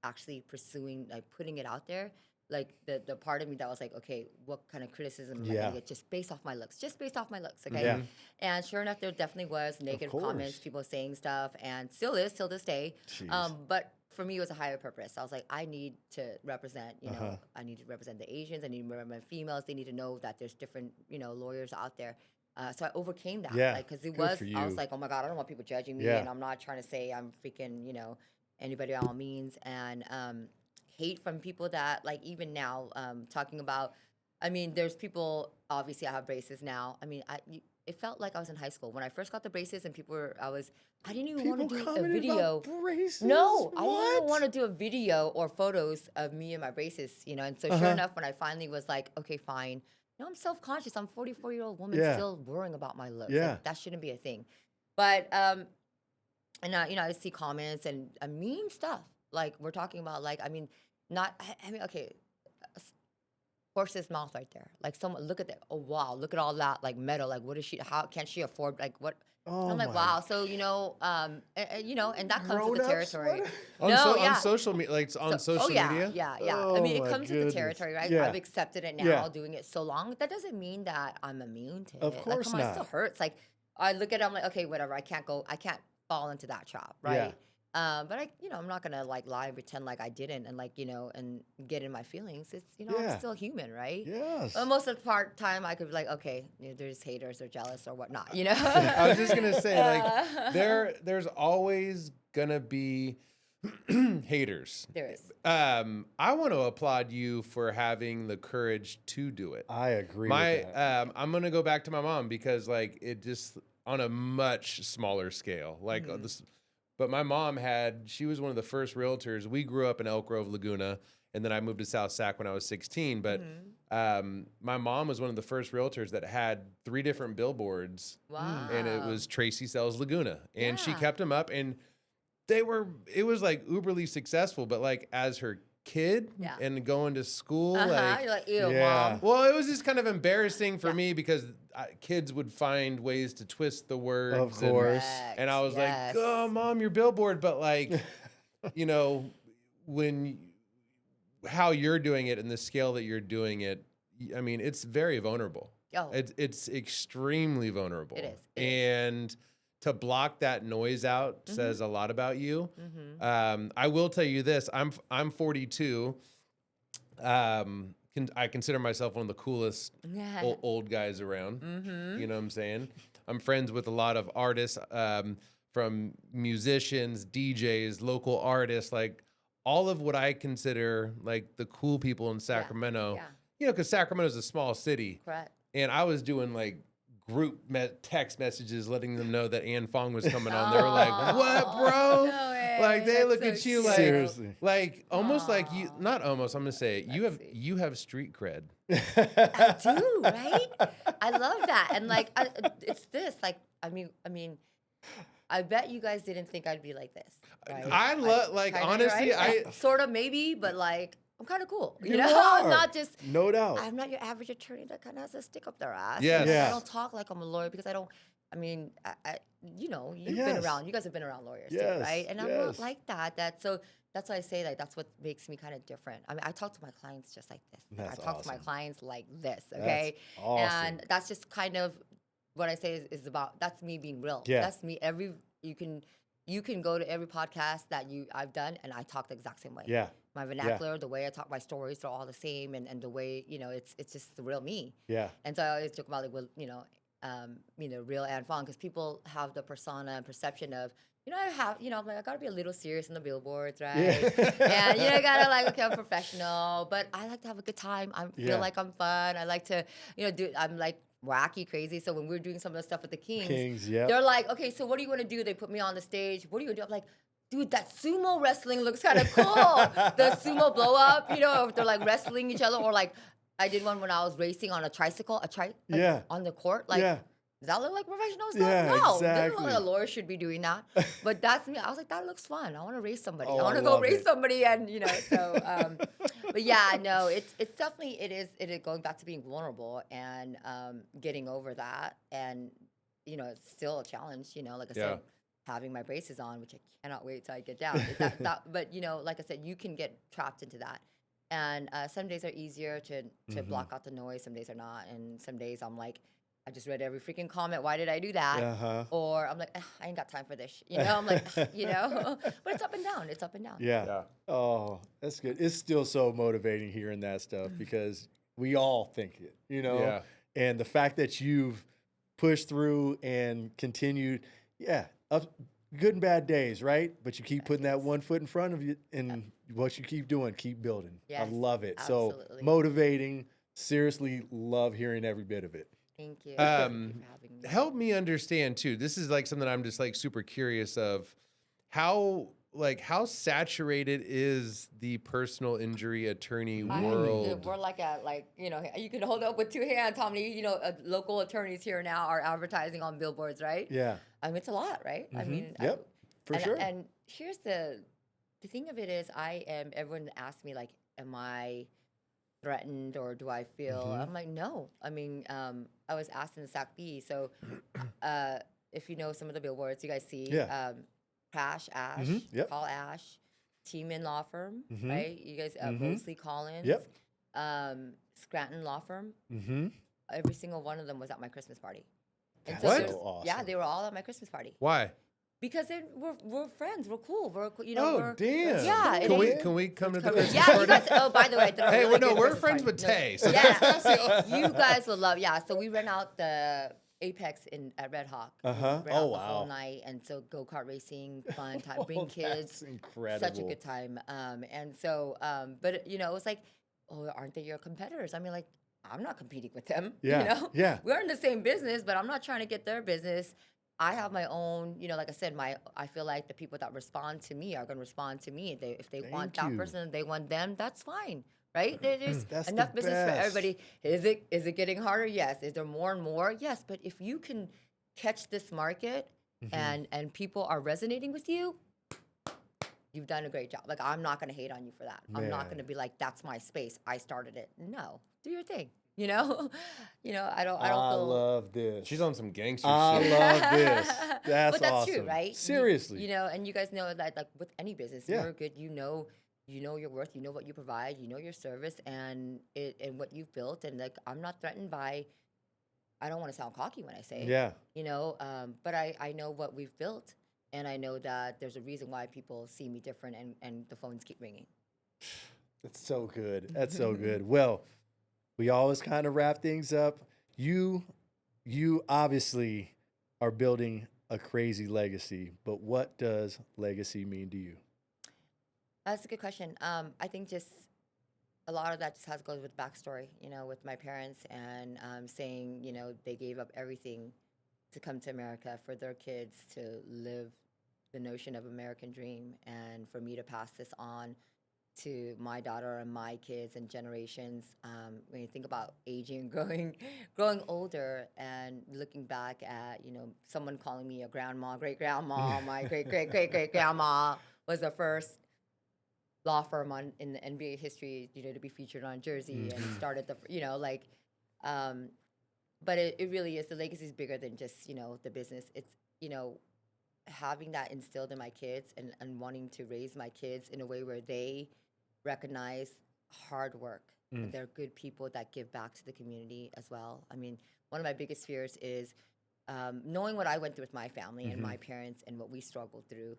actually pursuing, like putting it out there? Like the part of me that was like, okay, what kind of criticism am I gonna get just based off my looks? Okay. Yeah. And sure enough, there definitely was negative comments, people saying stuff, and still is till this day. But for me, it was a higher purpose. I was like, I need to represent, you know, I need to represent the Asians, I need to represent females. They need to know that there's different, you know, lawyers out there. So I overcame that, like, because it was, I was like, oh my God, I don't want people judging me, and I'm not trying to say I'm freaking, you know, anybody by all means, and hate from people that, like, even now, talking about, I mean, there's people, obviously I have braces now. I mean, it felt like I was in high school. When I first got the braces and people were, I didn't even want to do a video. Braces? No, I didn't even want to do a video or photos of me and my braces, you know. And so sure enough, when I finally was like, okay, fine. No, I'm self-conscious. I'm a 44-year-old woman still worrying about my looks. Like, that shouldn't be a thing. But, and you know, I see comments and mean stuff. Like, we're talking about, like, I mean, okay, horse's mouth right there. Like, someone, look at that. Oh, wow, look at all that, like, metal. Like, what is she, how can she afford, like, what? I'm like, wow. So, you know, you know, and that comes with the territory. On social media, like on social media? Yeah. Oh, I mean, it comes with the territory, right? Yeah. I've accepted it now, doing it so long. That doesn't mean that I'm immune to it. Of course like, come on, not. it still hurts. Like, I look at it, I'm like, okay, whatever. I can't fall into that trap, right? But you know, I'm not gonna like lie and pretend like I didn't, and like, you know, and get in my feelings. It's, you know, I'm still human, right? Yes. But most of the time, I could be like, okay, you know, there's haters or jealous or whatnot, you know. I was just gonna say, like, there's always gonna be haters. There is. I want to applaud you for having the courage to do it. I agree with that. I'm gonna go back to my mom because, like, it just on a much smaller scale, like this. But my mom she was one of the first realtors. We grew up in Elk Grove, Laguna, and then I moved to South Sac when I was 16. But my mom was one of the first realtors that had 3 different billboards. Wow. And it was Tracy Sells Laguna. And she kept them up, and it was like uberly successful, but like as her kid and going to school, like, you're like, ew, mom. Well, it was just kind of embarrassing for me because kids would find ways to twist the words. Of course. And I was like, oh, Mom, your billboard. But, like, you know, how you're doing it and the scale that you're doing it, I mean, it's very vulnerable. Oh. It's extremely vulnerable. It is. And to block that noise out says a lot about you. I will tell you this. I'm 42. I consider myself one of the coolest old guys around. You know what I'm saying? I'm friends with a lot of artists, from musicians, DJs, local artists, like all of what I consider like the cool people in Sacramento. You know, because Sacramento's a small city. Correct. And I was doing like text messages letting them know that Anh Phoong was coming on. They were like, what, bro? No way. Like they That's look so at you cute. like, Seriously. like almost like you. Aw, Not almost. I'm gonna say it. that's sweet. You have street cred. I do, right? I love that. And like, it's this. Like, I bet you guys didn't think I'd be like this. Right? I love like Kinda, honestly. right? Like, sort of maybe, but like I'm kind of cool. You You know, are. I'm not just. No doubt. I'm not your average attorney that kind of has a stick up their ass. Yes. And, like, Yeah. I don't talk like I'm a lawyer because I don't. I mean, you know, you've Yes. been around. You guys have been around lawyers Yes, too, right? And I'm yes. not like that. That's why I say like that's what makes me kind of different. I mean, I talk to my clients just like this. That's I talk to my awesome. clients like this. Okay. That's awesome. And that's just kind of what I say is about. That's me being real. Yeah. That's me. You can go to every podcast that I've done, and I talk the exact same way. Yeah. My vernacular, the way I talk, my stories, they're all the same, and the way it's just the real me. Yeah. And so I always joke about like, well, real Anh Phoong, because people have the persona and perception of, I'm like, I gotta be a little serious on the billboards, right? Yeah. And I gotta like, okay, I'm professional, but I like to have a good time. I Yeah. feel like I'm fun. I like to, I'm like wacky, crazy. So when we're doing some of the stuff with the Kings, Yep. they're like, okay, so what do you want to do? They put me on the stage. What do you do? I'm like, dude, that sumo wrestling looks kind of cool. The sumo blow up, if they're like wrestling each other, or like I did one when I was racing on a tricycle, Yeah. on the court. Like, Yeah. does that look like professional stuff? Yeah, No, doesn't look exactly. like a lawyer should be doing that. But that's me. I was like, that looks fun. I want to race somebody. Oh, I want I to go love race it. somebody, and so. But yeah, no, it's definitely it is going back to being vulnerable and getting over that, and it's still a challenge. Like I said, having my braces on, which I cannot wait till I get down. But like I said, you can get trapped into that. And some days are easier to block out the noise. Some days are not. And some days I'm like, I just read every freaking comment. Why did I do that? Uh-huh. Or I'm like, I ain't got time for this. I'm like, but it's up and down. It's up and down. Yeah. Yeah. Oh, that's good. It's still so motivating hearing that stuff because we all think it, Yeah. And the fact that you've pushed through and continued, up good and bad days, right? But you keep putting that one foot in front of you, and what you keep doing, keep building. I Yes, love it. absolutely. So motivating. Seriously, love hearing every bit of it. Thank you. Thank you for having me. Help me understand too. This is like something I'm just like super curious of. How saturated is the personal injury attorney world? We're like you can hold up with two hands how many local attorneys here now are advertising on billboards, right? Yeah. I mean, it's a lot, right? I mean, Yep, for sure. And here's the thing of it is, everyone asks me like, am I threatened or do I feel? I'm like, no. I mean, I was asked in the SAC-B, so if you know some of the billboards you guys see, Yeah. Ash, Yep. Call Ash, Team Law Firm, right? You guys, Mosley Collins, Yep. Scranton Law Firm. Mm-hmm. Every single one of them was at my Christmas party. And That's there's- so Yeah, awesome. they were all at my Christmas party Why? because we're friends. We're cool. We're Oh, we're, damn. Yeah, it Can is. we come to the Cover- Christmas Yeah, party? you guys. Oh, by the way, they're Hey, really well, no, good we're Christmas friends party. with No, Tay, so Yeah, you guys will love. Yeah, so we rent out the Apex at Red Hawk. Uh-huh. Rent Oh, out the wow. whole night, and so go-kart racing, fun time, bring Oh, kids. that's incredible. Such a good time. And so, but it was like, oh, aren't they your competitors? I mean, like, I'm not competing with them. Yeah, yeah. We're in the same business, but I'm not trying to get their business. I have my own, like I said, I feel like the people that respond to me are going to respond to me. If they want Thank that you. person, they want them, that's fine. Right? There's That's the enough business for best. everybody. Is it getting harder? Yes. Is there more and more? Yes. But if you can catch this market Mm-hmm. and people are resonating with you, you've done a great job. Like, I'm not going to hate on you for that. I'm not Man. going to be like, that's my space. I started it. No, do your thing. I don't I feel. love this. She's on some gangster I shit. love this. That's But that's awesome. true, right? Seriously. And you guys know that, like, with any business, Yeah. you're good. You know your worth. You know what you provide. You know your service and what you've built. And like, I'm not threatened by. I don't want to sound cocky when I say, Yeah. but I know what we've built, and I know that there's a reason why people see me different, and the phones keep ringing. That's so good. That's so good. Well, we always kind of wrap things up. You obviously are building a crazy legacy, but what does legacy mean to you? That's a good question. I think just a lot of that just has to go with backstory, with my parents and saying, they gave up everything to come to America for their kids to live the notion of American dream, and for me to pass this on to my daughter and my kids and generations. When you think about aging and growing older, and looking back at someone calling me a grandma, great grandma, my great grandma was the first law firm in the NBA history, to be featured on jersey, and started but it really is, the legacy is bigger than just the business. It's having that instilled in my kids, and wanting to raise my kids in a way where they recognize hard work. And they're good people that give back to the community as well. I mean, one of my biggest fears is knowing what I went through with my family and my parents and what we struggled through.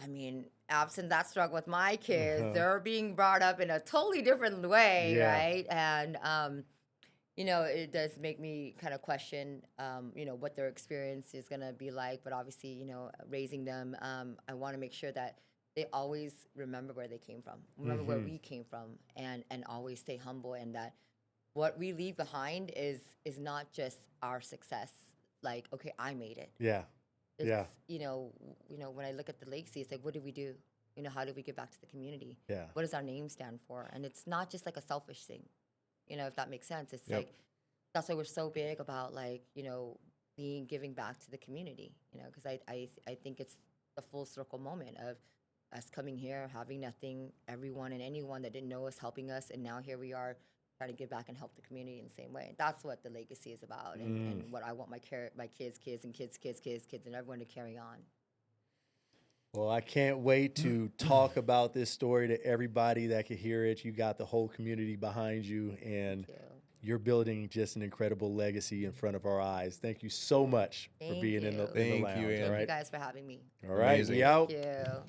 I mean, absent that struggle with my kids, they're being brought up in a totally different way, Yeah. right? And it does make me kind of question, what their experience is going to be like. But obviously, raising them, I want to make sure that they always remember where they came from, remember where we came from, and always stay humble, and that what we leave behind is not just our success. Like, okay, I made it. Yeah. It's, Yeah. When I look at the legacy, it's like, what did we do? How did we give back to the community? Yeah. What does our name stand for? And it's not just like a selfish thing, if that makes sense. It's Yep. like, that's why we're so big about giving back to the community, because I think it's the full circle moment of us coming here, having nothing, everyone and anyone that didn't know us helping us, and now here we are trying to give back and help the community in the same way. That's what the legacy is about, and what I want my kids, and kids, and everyone to carry on. Well, I can't wait to talk about this story to everybody that can hear it. You got the whole community behind you, and Thank you. you're building just an incredible legacy in front of our eyes. Thank you so much for Thank being in the you. in the Thank you, lounge. Ann. All Thank you right, guys for having me. all right, Amazing. we out. Thank you.